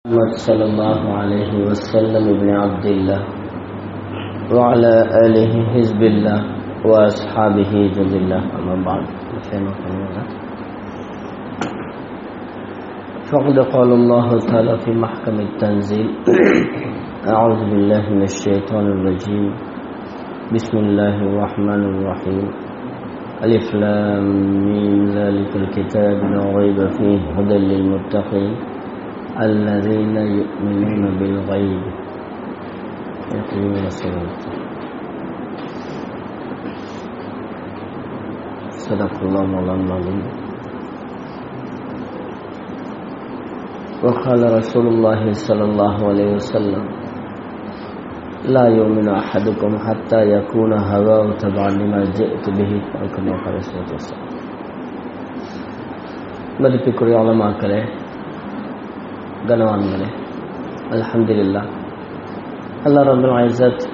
محمد صلى الله عليه وسلم ابن عبد الله وعلى آله حزب الله وأصحابه جند الله أما بعد فقد قال الله تعالى في محكم التنزيل أعوذ بالله من الشيطان الرجيم بسم الله الرحمن الرحيم ألف لام ميم ذلك الكتاب لا ريب فيه هدى للمتقين الذين يؤمنون بالغيب يقيمون الصلاة صدق الله مولانا العظيم وقال رسول الله صلى الله عليه وسلم لا يؤمن أحدكم حتى يكون هواه تبعا لما جئت به أو كما قال صلى الله عليه وسلم மதிப்புக்குரிய உலமாக்களே, கனவான்களே, அல்ஹம்துலில்லாஹ், அல்லாஹ் ரப்பல் இஸ்ஸத்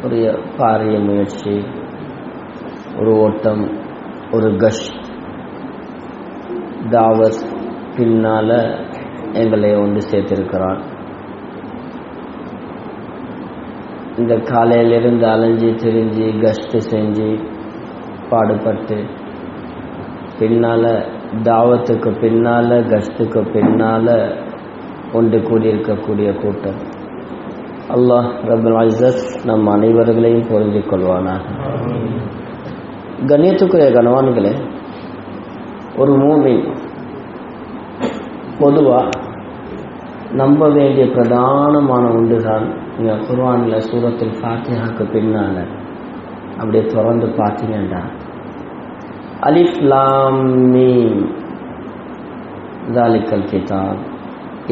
உடைய பாரிய முயற்சி, ஒரு ஓட்டம், ஒரு கஷ்ட், தாவத் பின்னால எங்களை ஒன்று சேர்த்திருக்கிறான். இந்த காலையிலிருந்து அலைஞ்சி திரிஞ்சு கஷ்டு செஞ்சு பாடுபட்டு பின்னால தாவத்துக்கு பின்னால கஷ்டுக்கு பின்னால ஒன்று கூடியிருக்கக்கூடிய கூட்டம். அல்லாஹ் ரப்பல் இஸ்ஸத் நம் அனைவர்களையும் புரிந்து கொள்வானாக. கண்ணியத்துக்குரிய கனவான்களே, ஒரு மூமின் பொதுவாக நம்ப வேண்டிய பிரதானமான ஒன்றுதான் இங்கே குர்ஆனில் சூரத்துல் ஃபாத்திஹாக்கு பின்னால் அப்படியே தொடர்ந்து பார்த்தீங்கன்னா அலிஃப் லாம் மீம் ذالிகல் கிதாப்,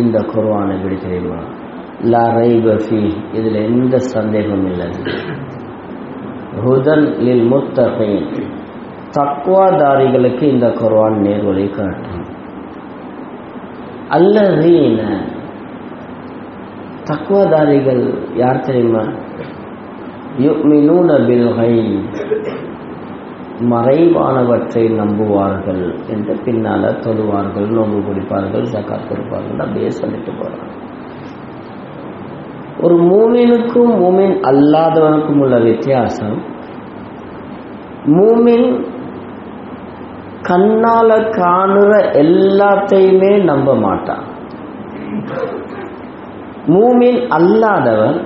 இந்த குர்ஆன் எப்படி தெரியுமா? லா ரைப ஃபீஹ், இதில் எந்த சந்தேகமும் இல்லை. ஹுதன் லில் முத்தகீன், தக்வாதாரிகளுக்கு இந்த குர்ஆன் நேர்வழி காட்டும். அல்லதீன, தக்வாதாரிகள் யார் தெரியுமா? யுமினூன பில் கைப், மறைவானவற்றை நம்புவார்கள் என்று பின்னால தொழுவார்கள், நோன்பு பிடிப்பார்கள், ஜகாத் கொடுப்பார்கள், அப்படியே சொல்லிட்டு போறாங்க. ஒரு மூமினுக்கும் மூமின் அல்லாதவனுக்கும் உள்ள வித்தியாசம், மூமின் கண்ணால காணுற எல்லாத்தையுமே நம்ப மாட்டான். மூமின் அல்லாதவன்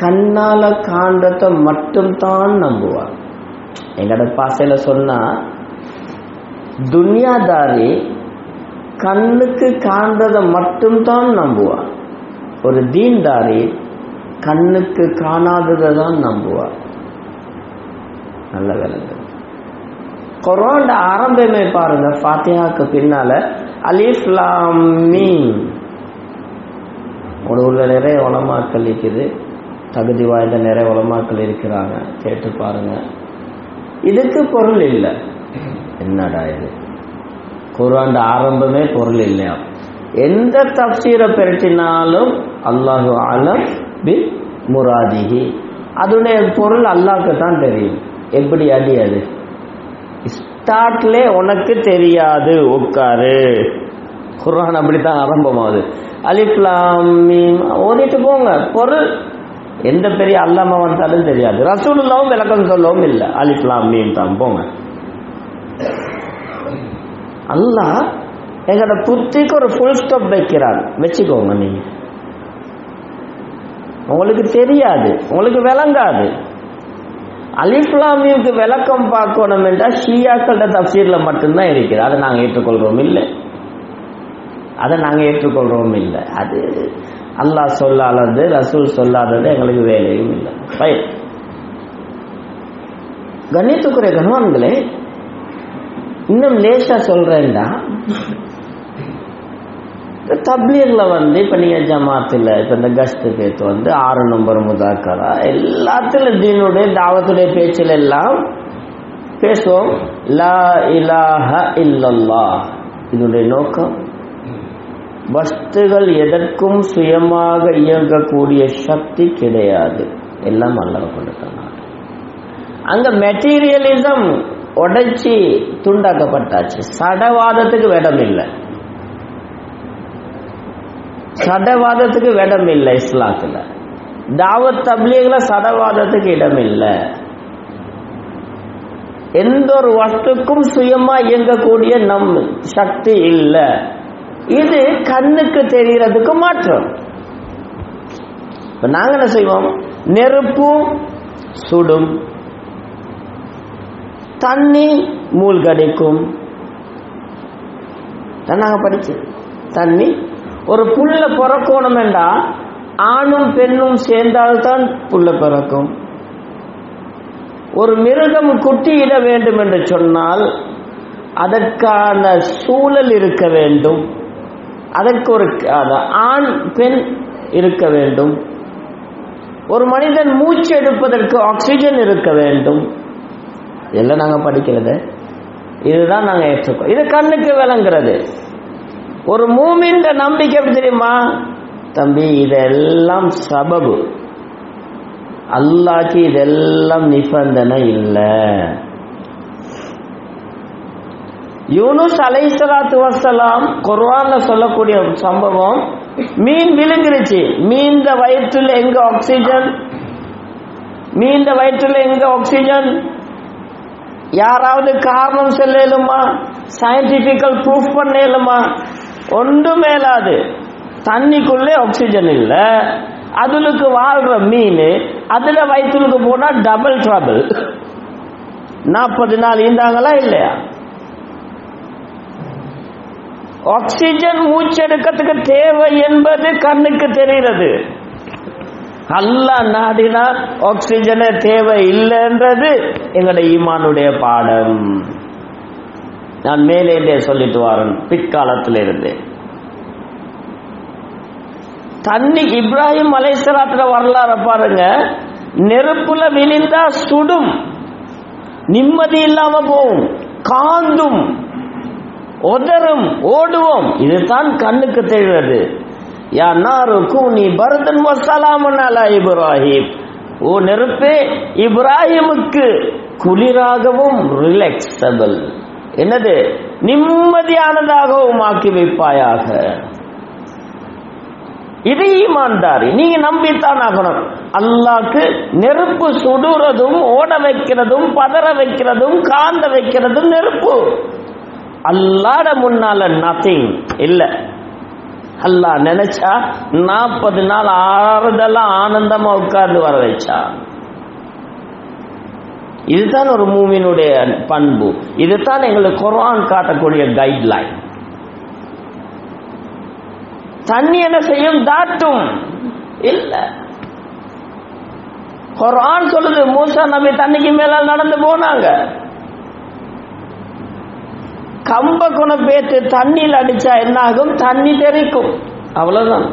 கண்ணால காண்றதை மட்டும்தான் நம்புவான். எங்கட பாசையில சொன்னா, துன்யாதாரி கண்ணுக்கு காண்றதை மட்டும்தான் நம்புவான். ஒரு தீன்தாரி கண்ணுக்கு காணாததை தான் நம்புவான். நல்ல விளங்கு. குர்ஆன் ஆரம்பமே பாருங்க, ஃபாத்திஹாக்கு பின்னால அலிஃப் லாம் மீம். உள்ள நிறைய உலமாக்கள் இருக்குது, தகுதி வாய்ந்த நிறைய உலமாக்கள் இருக்கிறாங்க, கேட்டு பாருங்க. இதுக்கு பொருள் இல்லை. என்னடா இது? குர்ஆன் ஆரம்பமே பொருள் இல்லையா? எந்த தஃப்சீரை பெருட்டினாலும் அல்லாஹு ஆலம் பி முராதிஹி, அதனுடைய பொருள் அல்லாஹ்க்கு தான் தெரியும். எப்படி அடி அது? ஸ்டார்ட்ல உனக்கு தெரியாது, உட்காரு. குர்ஆன் அப்படித்தான் ஆரம்பமாகுது. அலிஃப் லாம் மீம் ஓதிட்டு போங்க. பொருள் எந்த பெரிய அல்லாம வந்தாலும் தெரியாது. ரசூலுல்லாஹ்வும் விளக்கம் சொல்லவும் இல்லை. அலிஃப் லாம் மீம் தான், போங்க. அல்லாஹ் எங்களோட புத்திக்கு ஒரு ஃபுல் ஸ்டாப் வைக்கிறான். வச்சுக்கோங்க. நீங்க உங்களுக்கு தெரியாது, உங்களுக்கு விளங்காது. அலிஃப் லாம் மீம்க்கு விளக்கம் பார்க்கணும் என்றால் ஷியாக்களோட தஃப்சீர்ல மட்டும்தான் இருக்குது. அதை நாங்கள் ஏற்றுக்கொள்றோம் இல்லை, அதை நாங்கள் ஏற்றுக்கொள்றோம் இல்லை. அது அல்லாஹ் சொல்லாதது, ரசூல் சொல்லாதது எங்களுக்கு வேலையும் இல்லை. கண்ணியத்துக்குரிய கணவான்களே, இன்னும் லேசா சொல்றேன்டா, தப்லீக்ல இப்ப நீங்க ஜமாத்துல இப்ப இந்த கஷ்டத்தை 6 நம்பர் முதாக்கரா எல்லாத்துல தீனுடைய தாவத்துடைய பேச்சில் எல்லாம் பேசுவோம். லா இலாஹ இல்லல்லாஹ், இதனுடைய நோக்கம் வஸ்துகள் எதற்கும் சுயமாக இயங்கக்கூடிய சக்தி கிடையாது, எல்லாம் அல்லாஹ் கொண்டுட்டாங்க. அங்க மெட்டீரியலிசம் உடைச்சி துண்டாக்கப்பட்டாச்சு. சடவாதத்துக்கு இடம் இல்லை. சடவாதத்துக்கு இடம் இல்லை இஸ்லாத்துல. தாவத் தப்லீக்ல சடவாதத்துக்கு இடம் இல்லை. எந்த ஒரு வஸ்துக்கும் சுயமா இயங்கக்கூடிய நம் சக்தி இல்லை. இது கண்ணுக்கு தெரிகிறதுக்கு மாற்றம். இப்ப நாங்க என்ன செய்வோம்? நெருப்பு சுடும், தண்ணி மூழ்கடிக்கும். நாங்க படிச்சு தண்ணி ஒரு புல்ல பிறக்கணும் என்றா ஆணும் பெண்ணும் சேர்ந்தால்தான் புல்ல பிறக்கும். ஒரு மிருகம் குட்டியிட வேண்டும் என்று சொன்னால் அதற்கான சூழல் இருக்க வேண்டும். அதற்கு ஒரு ஆண் பெண் இருக்க வேண்டும். ஒரு மனிதன் மூச்சு எடுப்பதற்கு ஆக்சிஜன் இருக்க வேண்டும். இதெல்லாம் நாங்க படிக்கிறது, இதுதான் நாங்க ஏற்றுக்கோம். இது கண்ணுக்கு விளங்குறது. ஒரு மூமின் நம்பிக்கை எப்படி தெரியுமா? தம்பி, இதெல்லாம் சபபு, அல்லாஹ்க்கு இதெல்லாம் நிபந்தனை இல்லை. யூனுஸ் அலைஹிஸ்ஸலாத்து வஸ்ஸலாம் குர்ஆன்ல சொல்லக்கூடிய சம்பவம், மீன் விழுங்கிருச்சு. மீந்த வயிற்றுல எங்க ஆக்சிஜன்? மீந்த வயிற்றுல எங்க ஆக்சிஜன்? யாராவது காரணம் சொல்லலுமா? சயின்டிபிக்கல் ப்ரூஃப் பண்ணலுமா? ஒன்றும் மேலாது. தண்ணிக்குள்ளே ஆக்சிஜன் இல்ல, அதுக்கு வாழ்ற மீன் அதுல வயிற்றுக்கு போனா டபுள் ட்ரபிள். 40 நாள் இருந்தாங்களா இல்லையா? ஆக்சிஜன் மூச்செடுக்கிறதுக்கு தேவை என்பது கண்ணுக்கு தெரிகிறது. அல்லாஹ் நாடினா ஆக்சிஜனே தேவை இல்லைன்றது எங்களுடைய ஈமானுடைய பாடம். நான் மேலே சொல்லிட்டு வரேன் பிற்காலத்தில் இருந்து. தண்ணி இப்ராஹிம் அலைஹிஸ்ஸலாத்துல வரலாறு பாருங்க. நெருப்புல விழுந்தா சுடும், நிம்மதி இல்லாம போகும், காந்தும், உதரும், ஓடுவோம். இதுதான் கண்ணுக்கு தெரிகிறது. யா நாரு கூனி பர்தன் வ ஸலாமுன் அலா இப்ராஹிம். ஓ நெருப்பே, இப்ராஹிமுக்கு குளிராகவும் ரிலாக்ஸபிள், என்னது நிம்மதியானதாகவும் ஆக்கி வைப்பாயாக. இது ஈமான்தாரி. நீங்க நம்பித்தான் ஆகணும். அல்லாஹ்க்கு நெருப்பு சுடுறதும் ஓட வைக்கிறதும் பதற வைக்கிறதும் காந்த வைக்கிறதும் நெருப்பு. அல்லாஹ்ட முன்னால நத்திங் இல்ல. அல்லாஹ் நினைச்சா 40 நாள் ஆறுதலா ஆனந்தமா உட்கார்ந்து வர வச்சா. இதுதான் ஒரு மூமினுடைய பண்பு. இதுதான் எங்களுக்கு குர்ஆன் காட்டக்கூடிய கைட்லைன். தண்ணி என்ன செய்யும்? தாட்டும் இல்ல. குர்ஆன் சொல்லுது, மூசா நபி தண்ணிக்கு மேல நடந்து போனாங்க. கம்ப குண பேத்து தண்ணியில் அடிச்சா என்ன ஆகும்? தண்ணி தெரிக்கும், அவ்வளவுதான்.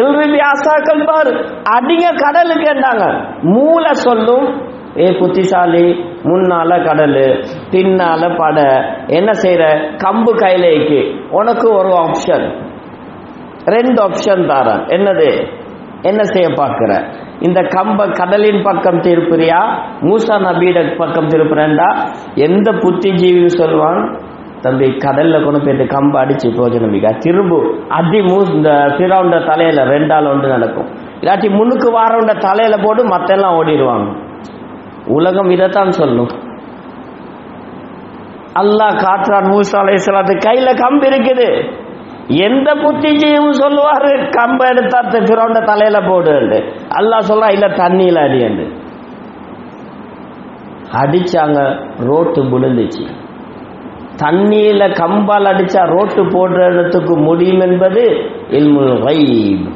இல்ரிபி ஆசாக்கள் பாரு, அடிங்க கடலுக்கு என்றாங்க. மூளை சொல்லும், ஏ புத்திசாலி, முன்னால கடல் பின்னால பட, என்ன செய்யற? கம்பு கையிலேக்கு உனக்கு ஒரு ஆப்ஷன், 2 ஆப்ஷன் தாரேன். என்னது? என்ன செய்ய பார்க்கிற? இந்த கம்ப கடலின் பக்கம் திருப்புறியா, மூசா நபியோட பக்கம் திருப்புறேன்டா? எந்த புத்திஜீவி சொல்லுவான், தம்பி கடல்ல கொண்டு போயிட்டு கம்ப அடிச்சு போஜனமிக்கா திரும்பு அடி இந்த பிறவுண்ட தலையில 2 ஆள் ஒன்று நடக்கும். இல்லாட்டி முன்னுக்கு வாரவுண்ட தலையில போட்டு மத்த எல்லாம் ஓடிடுவாங்க. உலகம் இதைத்தான் சொல்லும். அல்லாஹ் காற்றான் மூசா அலைஹிஸ்ஸலாத்து கையில கம்பு இருக்குது. எந்த புத்திஜியும் சொல்லுவாரு கம்ப எடுத்தா பிறவுண்ட தலையில போடு. அல்லாஹ் சொல்றா இல்ல தண்ணியில அடி என்று. அடிச்சாங்க, ரோட்டு விழுந்துச்சு. தண்ணியில கம்பால் அடிச்சா ரோட்டு போடுறதுக்கு முடியும் என்பது இல்முல் கைப்,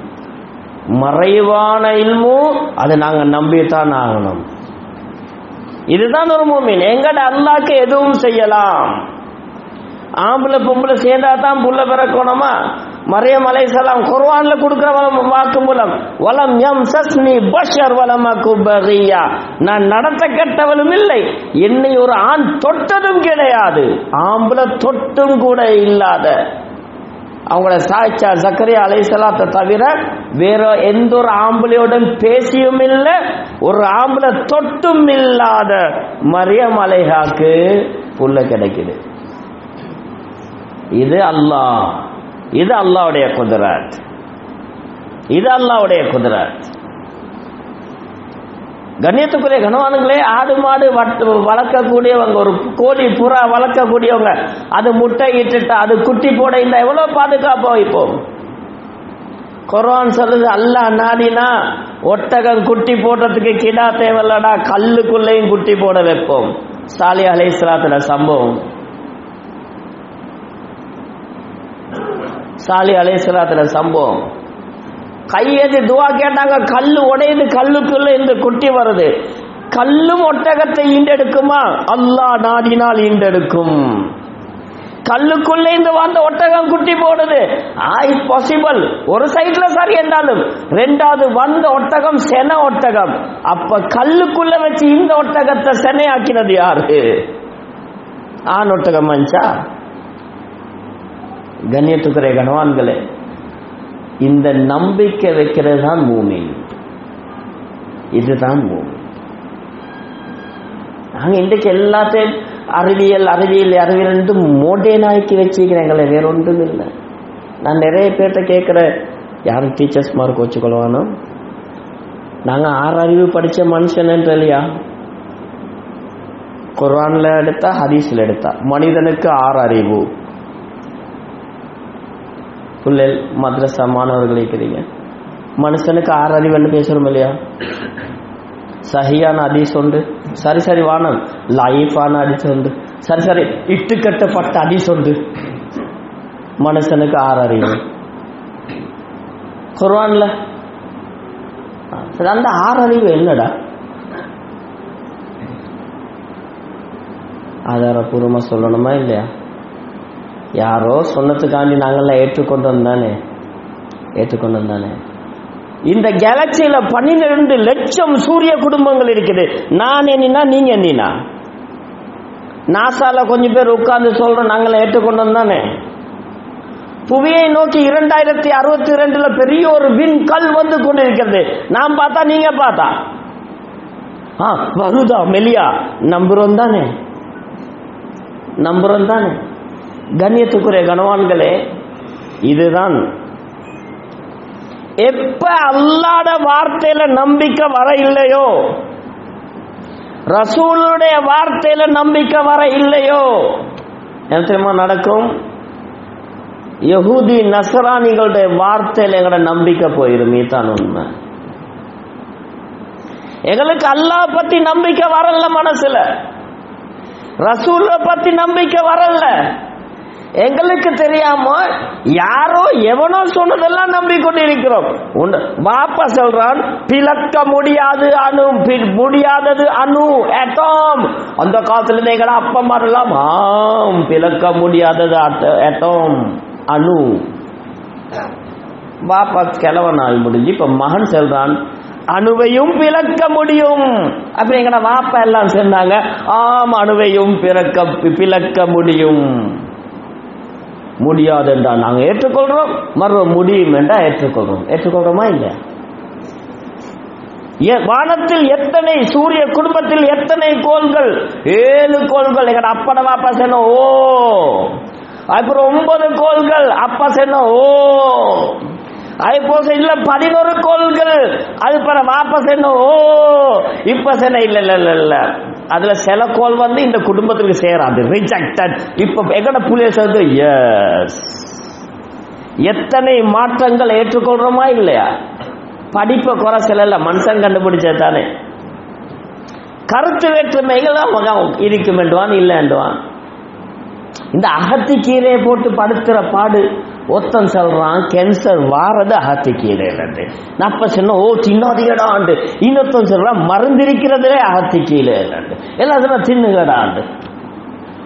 மறைவான இல்மு. அதை நாங்க நம்பித்தான் ஆகணும். இதுதான் ஒரு மூமின். எங்கட அல்லாஹ்க்கு எதுவும் செய்யலாம். ஆம்பளை பொம்பளை சேர்ந்தா தான் புள்ள பிறக்கணுமா? மரியம் அலைஹிஸ்ஸலாம் குர்ஆன்ல கொடுக்கிற வாக்கு மூலம், வலம் யம்சஸ்னி பஷர் வலம் அகு பகியா, நான் நடத்த கெட்டவளும் இல்லை, என்னை ஒரு ஆண் தொட்டதும் கிடையாது. ஆம்பளை தொட்டும் கூட இல்லாத அவங்கள சாய்ச்சா ஜக்கரியா அலைஹிஸ்ஸலாத்தை தவிர வேற எந்த ஒரு ஆம்பளையோடும் பேசியும் இல்லை, ஒரு ஆம்பளை தொட்டும் இல்லாத மரியம் அலைஹாக்கு புள்ள கிடைக்குது. இது அல்லாஹ் இது அல்லாஹ்வுடைய குத்ரத், இது அல்லாஹ்வுடைய குத்ரத். கண்ணியத்துக்குரிய கனவானுங்களே, ஆடு மாடு வளர்க்கக்கூடியவங்க, ஒரு கோழி புறா வளர்க்கக்கூடியவங்க, அது முட்டை இட்டுட்டா அது குட்டி போட இந்த எவ்வளவு பாதுகாப்பா வைப்போம். குர்ஆன் சொல்லுது, அல்லாஹ் நாடினா ஒட்டகம் குட்டி போடுறதுக்கு கிடா தேவையில்லடா, கல்லுக்குள்ளேயும் குட்டி போட வைப்போம். சாலிஹ் அலைஹிஸ்ஸலாத்துல சம்பவம், சாலிஹ் அலைஹிஸ்ஸலாத்துல சம்பவம். கையெழுதி துவா கேட்டாங்க, கல்லு உடையுது, கல்லுக்குள்ள இந்த குட்டி வருது. கல்லும் ஒட்டகத்தை ஈண்டெடுக்குமா? அல்லாஹ் நாடினால் ஈண்டெடுக்கும். கல்லுக்குள்ள இந்த வந்த ஒட்டகம் குட்டி போடுது, இட்ஸ் பாசிபிள். ஒரு சைட்ல சரி என்றாலும் ரெண்டாவது வந்த ஒட்டகம் சென ஒட்டகம். அப்ப கல்லுக்குள்ள வச்சு இந்த ஒட்டகத்தை செனையாக்கினது யாரு? ஆண் ஒட்டகம் மஞ்சா. கண்ணியத்துக்குரிய கனவான்களே, இந்த நம்பிக்கை வைக்கிறது தான் மூமின், இதுதான் மூமின். நாங்க இன்றைக்கு எல்லாத்தையும் அறிவியல் அறிவியல் அறிவியல் மோடேனாக்கி வச்சுக்கிறேங்களே, வேற ஒன்றும் இல்லை. நான் நிறைய பேர்கிட்ட கேட்குற, யாரும் டீச்சர்ஸ் மார்க் வச்சுக்கொள்வானோ, நாங்கள் 6 அறிவு படித்த மனுஷன் இல்லையா? குர்ஆன்ல எடுத்தா ஹதீஸ்ல எடுத்தா மனிதனுக்கு 6 அறிவு. புள்ளல் மദ്രസா மாணவர்கள் இருக்கிறீங்க, மனுஷனுக்கு 6 அறிவுன்னு பேசுறோம் இல்லையா? சஹியான ஹதீஸ் உண்டு, சரி சரி வானம் லைஃபான ஹதீஸ் உண்டு, சரி சரி இட்டுக்கட்டப்பட்ட ஹதீஸ் உண்டு. மனுஷனுக்கு 6 அறிவு குர்ஆன்ல. அந்த 6 அறிவு என்னடா? ஆதாரபூர்வமா சொல்லணுமா இல்லையா? யாரோ சொன்னதுக்காண்டி நாங்கள்லாம் ஏற்றுக்கொண்டோம் தானே. இந்த கேலக்சியில 12 லட்சம் சூரிய குடும்பங்கள் இருக்குது. நான் எண்ணினா நீங்க எண்ணினா, நாசால கொஞ்சம் பேர் உட்கார்ந்து சொல்றோம், நாங்களாம் ஏற்றுக்கொண்டோம் தானே. புவியை நோக்கி 2062 பெரிய ஒரு விண்கல் வந்து கொண்டிருக்கிறது. நாம் பார்த்தா நீங்க பார்த்தா வருதா மெலியா? நம்புறோம் தானே. கண்ணியத்துக்குரிய கனவான்களே, இதுதான் எப்ப அல்லாஹ்வுடைய வார்த்தையில நம்பிக்கை வர இல்லையோ, ரசூலுடைய வார்த்தையில நம்பிக்கை வர இல்லையோ, என்ன தெரியுமா நடக்கும்? யஹூதி நஸ்ரானிகளுடைய வார்த்தையில எங்களோட நம்பிக்கை போயிடும். இதுதான் உண்மை. எங்களுக்கு அல்லாஹ் பத்தி நம்பிக்கை வரல, மனசுல ரசூலை பத்தி நம்பிக்கை வரல. எங்களுக்கு தெரியாம யாரோ எவனோ சொன்னதெல்லாம் நம்பிக்கொண்டு இருக்கிறோம். பாப்பா சொல்றான், பிளக்க முடியாது அணு, முடியாதது அணு, அட்டோம். அந்த காலத்துல எங்கட அப்பமாரெல்லாம் பிளக்க முடியாதது அட்டோம், அணு. பாப்பா கிழவ நாள் முடிஞ்சு இப்ப மகன் சொல்றான், அணுவையும் பிளக்க முடியும். அப்படி எங்கட வாப்பா எல்லாம் சொன்னாங்க, அணுவையும் பிளக்க முடியும். முடியாது என்றா நாங்க ஏற்றுக்கொள்றோம், மறு முடியும் என்றா ஏற்றுக்கொள்றோமா இல்லையா? வானத்தில் எத்தனை, சூரிய குடும்பத்தில் எத்தனை கோள்கள்? 7 கோள்கள். எங்கட அப்பட வாப்பா சொன்ன ஓ. அப்புறம் 9 கோள்கள் அப்பா சொன்ன ஓ. அதுபோல இல்ல 11 கோள்கள். அது பிற வாபஸ் என்ன ஓ. இப்ப சொன்ன இல்ல அதுல சில கோள் வந்து இந்த குடும்பத்துக்கு சேராது, ரிஜெக்டட். இப்ப எங்கட புள்ளிய சொல்றது எஸ். எத்தனை மாற்றங்கள் ஏற்றுக்கொள்றோமா இல்லையா? படிப்பை குறை சொல்லல, மனுஷன் கண்டுபிடிச்சதானே. கருத்து வேற்றுமைகள் இருக்கும் என்றுவான், இல்லை என்றுவான். இந்த அகத்தி கீரையை போட்டு படுத்துற பாடு. ஒருத்தன் சொல்றான் கேன்சர் வாரது அகத்தி கீரையிலிருந்து. அப்ப சொன்ன ஓ தின்னாதீங்கடாண்டு. இன்னொருத்தன் சொல்றான் மருந்திருக்கிறதுலே அகத்தி கீரை இல்லைண்டு. எல்லாத்தையும் தின்னுங்கடாண்டு.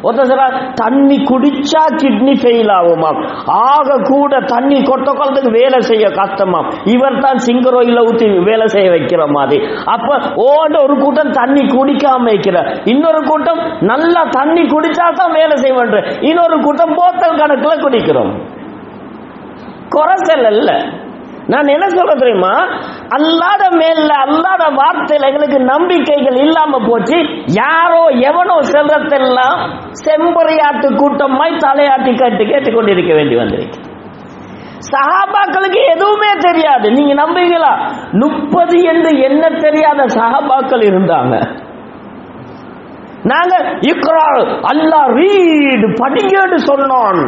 ஒருத்தன் சொல்றான் தண்ணி குடிச்சா கிட்னி ஃபெயில் ஆகுமாம், ஆக கூட தண்ணி கொட்டக்கொள்ளதுக்கு வேலை செய்ய கஷ்டமாம். இவர் தான் சிங்கரோயில ஊற்றி வேலை செய்ய வைக்கிற மாதிரி. அப்ப ஓட ஒரு கூட்டம் தண்ணி குடிக்காம வைக்கிற, இன்னொரு கூட்டம் நல்லா தண்ணி குடிச்சா தான் வேலை செய்வன்ற, இன்னொரு கூட்டம் போத்தல் கணக்குல குடிக்கிறோம். குறைச்சல் அல்ல. நான் என்ன சொல்ற தெரியுமா, அல்லாத மேல அல்லாத வார்த்தையில எங்களுக்கு நம்பிக்கைகள் இல்லாம போச்சு. யாரோ எவனோ செல்றதெல்லாம் செம்பரியாட்டு கூட்டமாய் தலையாட்டி கேட்டுக்கொண்டிருக்க வேண்டி வந்திருக்கு. சஹாபாக்களுக்கு எதுவுமே தெரியாது. நீங்க நம்புவீங்களா? 30 என்று என்ன தெரியாத சஹாபாக்கள் இருந்தாங்க. நாங்க இக்ரா அல்லாஹ் ரீட் படிங்கன்னு சொன்னோம்.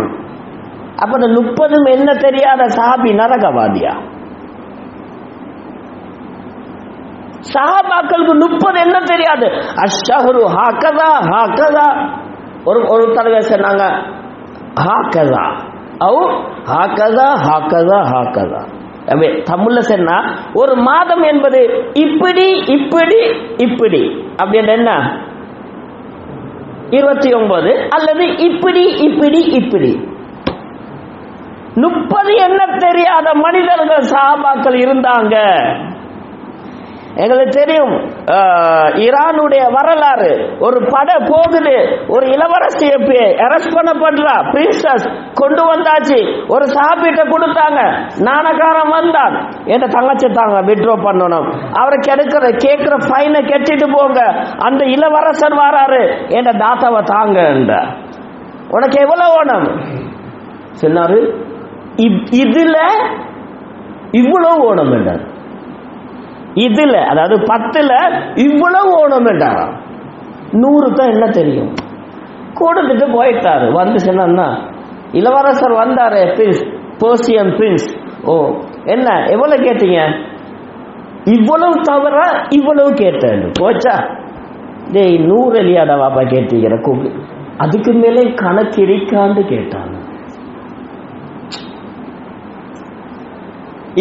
அப்ப அந்த 30 என்ன தெரியாத சஹாபி நரகவாதியா? சஹாபாக்களுக்கு 30 என்ன தெரியாது? அஷ்ஷஹரு ஹாகதா ஹாகதா. ஒரு தடவை சொன்னாங்க ஹாகதா அவ் ஹாகதா ஹாகதா ஹாகதா. தமிழ்ல சொன்னா ஒரு மாதம் என்பது இப்படி இப்படி இப்படி அப்படின்ற என்ன 29 அல்லது இப்படி இப்படி இப்படி. 30 என்ன தெரியாத மனிதர்கள் சஹாபாக்கள் இருந்தாங்க. எங்களுக்கு தெரியும் ஈரானுடைய வரலாறு. ஒரு படை போகுது, ஒரு இளவரசியை அரெஸ்ட் பண்ணப்படுறா, பிரின்சஸ் கொண்டு வந்தாச்சு. ஒரு சஹாபிட்ட கொடுத்தாங்க, நாணக்காரன் வந்தான், என் தங்கச்சி தாங்க விட்ரோ பண்ணணும், அவரை கேட்கிற ஃபைனை கெட்டிட்டு போங்க. அந்த இளவரசர் வராரு, என் தாத்தாவை தாங்க, உனக்கு எவ்வளவு ஓணும் சொன்னாரு. இதுல இவ்வளவு ஓணும் என்றார். இதுல அதாவது 10ல இவ்வளவு ஓணும் என்றாராம். 100 தான் என்ன தெரியும். கொடுத்துட்டு போயிட்டாரு. வந்து சொன்னா இளவரசர் வந்தாரு, பெர்சியன் பிரின்ஸ். ஓ என்ன எவ்வளவு கேட்டீங்க? இவ்வளவு தவிர இவ்வளவு கேட்டேன். போச்சா? டேய் 100 இல்லையாடா பாப்பா கேட்டீங்கிற கூப்பி. அதுக்கு மேலே கணக்கு இருக்கான்னு கேட்டாங்க.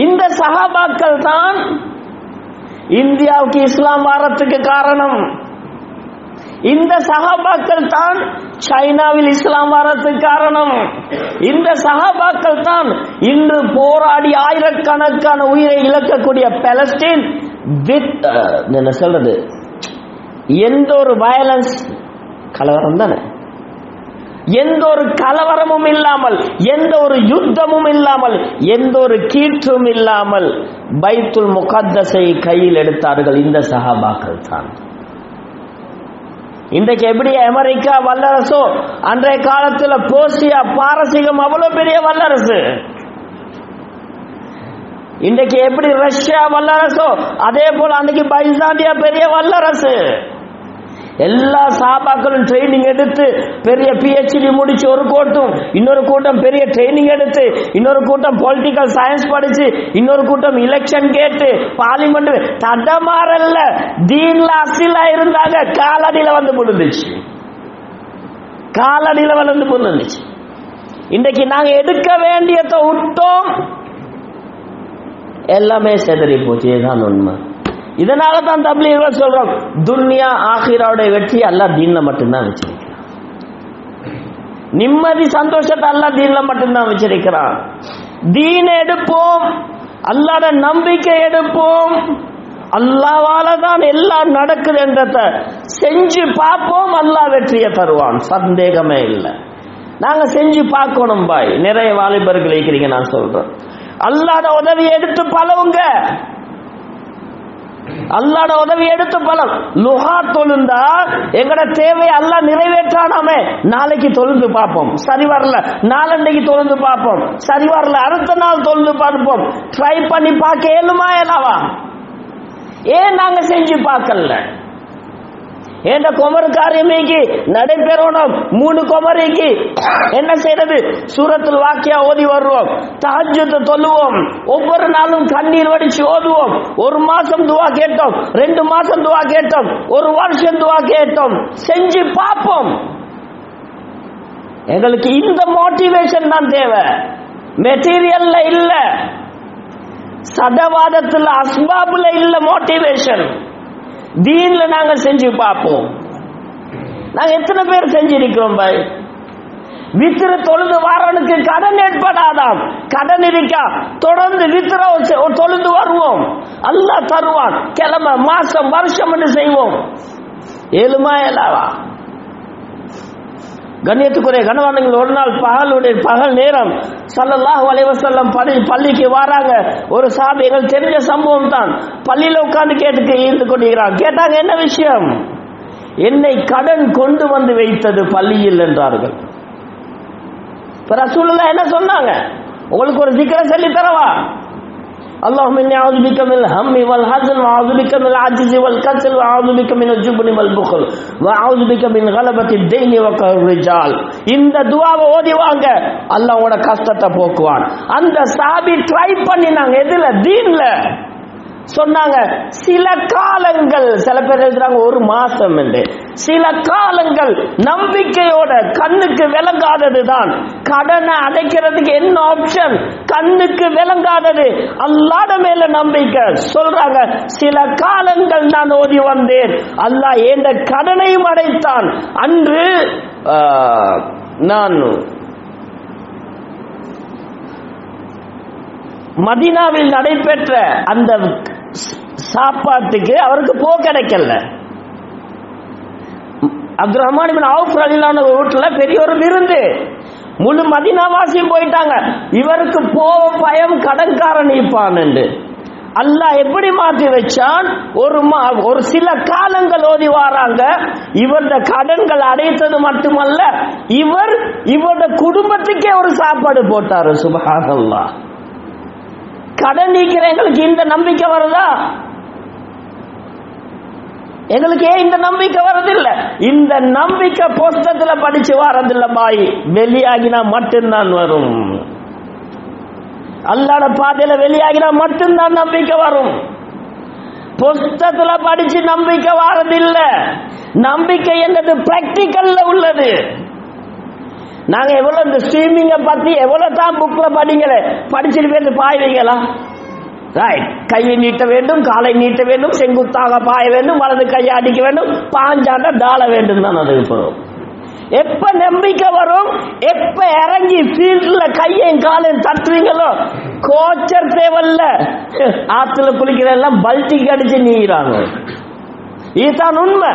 இந்த சஹாபாக்கள் தான் இந்தியாவுக்கு இஸ்லாம் வாரத்துக்கு காரணம். இந்த சஹாபாக்கள் தான் சைனாவில் இஸ்லாம் வாரத்துக்கு காரணம். இந்த சஹாபாக்கள் தான் இன்று போராடி ஆயிரக்கணக்கான உயிரை இழக்கக்கூடிய பாலஸ்தீன் என்ன சொல்றது, எந்த ஒரு வயலன்ஸ் கலவரம் தானே, எந்த ஒரு கலவரமும் இல்லாமல், எந்த ஒரு யுத்தமும் இல்லாமல், எந்த ஒரு கீற்றும் இல்லாமல் பைத்துல் முகத்தஸை கையில் எடுத்தார்கள் இந்த சஹாபாக்கள் தான். இன்றைக்கு எப்படி அமெரிக்கா வல்லரசோ, அன்றைய காலத்தில் போர்சியா பாரசீகம் அவ்வளவு பெரிய வல்லரசு. இன்றைக்கு எப்படி ரஷ்யா வல்லரசோ, அதே போல அன்னைக்கு பைசாண்டியா பெரிய வல்லரசு. எல்லா சஹாபாக்களும் ட்ரைனிங் எடுத்து பெரிய PhD முடிச்சு ஒரு கூட்டம், இன்னொரு கூட்டம் பெரிய ட்ரைனிங் எடுத்து, இன்னொரு கூட்டம் பொலிட்டிக்கல் சயின்ஸ் படிச்சு, இன்னொரு கூட்டம் எலெக்ஷன் கேட்டு பார்லிமெண்ட் தடமாறல்ல, தீன்ல அசிலா இருந்தாங்க. காலடியில வந்து புழுந்துச்சு, காலடியில வந்து புழுந்துச்சு. இன்றைக்கு நாங்க எடுக்க வேண்டியதை விட்டோம், எல்லாமே செதறி போச்சு. இதுதான் உண்மை. இதனால தான் தப்லீக்கள் சொல்றோம், துன்யா ஆகிராவுடைய வெற்றி அல்லாஹ் தீன்ல மட்டும்தான் வச்சிருக்கிறான். நிம்மதி சந்தோஷத்தை அல்லாஹ் தீன்ல மட்டும்தான் வச்சிருக்கிறான். தீன் எடுப்போம், அல்லாஹ்வோட நம்பிக்கை எடுப்போம், அல்லாஹ்வால தான் எல்லாம் நடக்குது என்றத செஞ்சு பார்ப்போம், அல்லாஹ் வெற்றியை தருவான், சந்தேகமே இல்லை. நாங்க செஞ்சு பார்க்கணும் பாய். நிறைய வாலிபர்கள் இருக்கிறீங்க, நான் சொல்றேன், அல்லாஹ்வோட உதவி எடுத்து பழவுங்க. அல்லாஹ்வோட உதவி எடுத்து பலம். லுஹா தொழுந்தா எங்கட தேவை அல்லாஹ் நிறைவேற்றானாமே, நாளைக்கு தொழுந்து பார்ப்போம், சரி வரல, நாளன்னைக்கு தொழுந்து பார்ப்போம், சரி வரல, அடுத்த நாள் தொழுந்து பார்ப்போம். ட்ரை பண்ணி பார்க்க ஏழுமா ஏலாவா? ஏன் நாங்க செஞ்சு பார்க்கல? என்ற குமர் காரியமைக்கு நடைபெறணும். 3 குமரிக்கு என்ன செய்யறது? சூரத்துல் வாக்கியா ஓதி வருவோம், தஹஜ்ஜுத் தொழுவோம், ஒவ்வொரு நாளும் கண்ணீர் வடிச்சு ஓதுவோம். 1 மாசம் துவா கேட்டோம், 2 மாசம் துவா கேட்டோம், 1 வருஷம் துவா கேட்டோம். செஞ்சு பார்ப்போம். எங்களுக்கு இந்த மோட்டிவேஷன் தான் தேவை, மெட்டீரியல்ல இல்ல, சதவாதத்துல அஸ்பாபுல இல்ல மோட்டிவேஷன். தீன்ல நாங்க செஞ்சு பார்ப்போம். நாங்க எத்தனை பேர் செஞ்சிருக்கிறோம் பாய்? வித்திர தொழுது வாரனுக்கு கடன் ஏற்படாதாம், கடன் இருக்கா, தொடர்ந்து வித்திர தொழுது வருவோம், அல்லாஹ் தருவான். கிழமை மாசம் வருஷம் என்று செய்வோம். ஏழுமா ஏலாவா? கண்ணியத்துக்குரிய கணவான்கள், ஒரு நாள் பகல் நேரம் ஸல்லல்லாஹு அலைஹி வஸல்லம் பள்ளிக்கு வராங்க. ஒரு சஹாபி, எங்களுக்கு தெரிஞ்ச சம்பவம் தான், பள்ளியில உட்கார்ந்து இருந்து கொண்டிருக்கிறாங்க. கேட்டாங்க, என்ன விஷயம்? என்னை கடன் கொண்டு வந்து வைத்தது பள்ளியில் என்றார்கள். ரசூலுல்லாஹ் என்ன சொன்னாங்க? உங்களுக்கு ஒரு zikr சொல்லி தரவா? اللهم إني أعوذ بك من الهم والحزن وأعوذ بك من العجز والكسل وأعوذ بك من الجبن والبخل وأعوذ بك من غلبة الدين وقهر الرجال. இந்த துஆவை ஓதிவாங்க, அல்லாஹ் உங்களோட கஷ்டத்தை போக்குவான். அந்த சஹாபி ட்ரை பண்ணினாங்க. எதுல? தீன்ல. சொன்னாங்க சில காலங்கள், சில பேர் எழுதுறாங்க ஒரு மாசம் என்று, சில காலங்கள் நம்பிக்கையோட, கண்ணுக்கு விளங்காததுதான் கடனை அடைக்கிறதுக்கு என்ன ஆப்ஷன், கண்ணுக்கு விளங்காதது அல்லாஹ் மேல நம்பிக்கை. சொல்றாங்க சில காலங்கள் நான் ஓதி வந்தேன், அல்லாஹ் எந்த கடனையும் அடைத்தான். அன்று நான் மதீனாவில் நடைபெற்ற அந்த சாப்பாட்டுக்கு அவருக்கு கிடைக்கல. அப்துல் ரஹ்மான் இப்னு அவுஃப் ரலியல்லாஹு அன்ஹு வீட்டுல பெரிய ஒரு விருந்து, முழு மதீனாவாசியும் போயிட்டாங்க. இவருக்கு பயம் கடன்காரன் இருப்பான் என்று. அல்லாஹ் எப்படி மாற்றி வச்சான்? ஒரு சில காலங்கள் ஓதி வாராங்க. இவருடைய கடன்கள் அடைத்தது மட்டுமல்ல, இவருடைய குடும்பத்துக்கே ஒரு சாப்பாடு போட்டாரு. சுப்ஹானல்லாஹ். கடன் நீக்கிற எங்களுக்கு இந்த நம்பிக்கை வருதா? எங்களுக்கு ஏன் இந்த நம்பிக்கை வரதில்லை? இந்த நம்பிக்கை புஸ்தகத்துல படிச்சு வரதில்லை பாய், வெளியாகினா மட்டும்தான் வரும். அல்லாஹ்வுடைய பாதையில வெளியாகினா மட்டும்தான் நம்பிக்கை வரும். புஸ்தகத்துல படிச்சு நம்பிக்கை வரதில்லை. நம்பிக்கை என்பது பிராக்டிக்கல்ல உள்ளது. நாங்க எவ்வளவு இந்த ஸ்ட்ரீமிங்க பத்தி எவ்வளவு தான் புக்ல படிங்களே, படிச்சுட்டு போய் பாய்வீங்களா? ரைட், கையை நீட்ட வேண்டும், காலை நீட்ட வேண்டும், செங்குத்தாக பாய வேண்டும், வலது கையை அடிக்க வேண்டும், பாஞ்சாண்ட டால வேண்டும் தான். அது இப்போ எப்ப நம்பிக்கை வரும்? எப்ப இறங்கி ஃபீல்ட்ல கையையும் காலையும் தட்டுறீங்களோ, கோச்சர் தேவல்ல, ஆத்துல குளிக்கிற எல்லாம் பல்டிக்கு அடிச்சு நீங்கிறாங்க. இதுதான் உண்மை.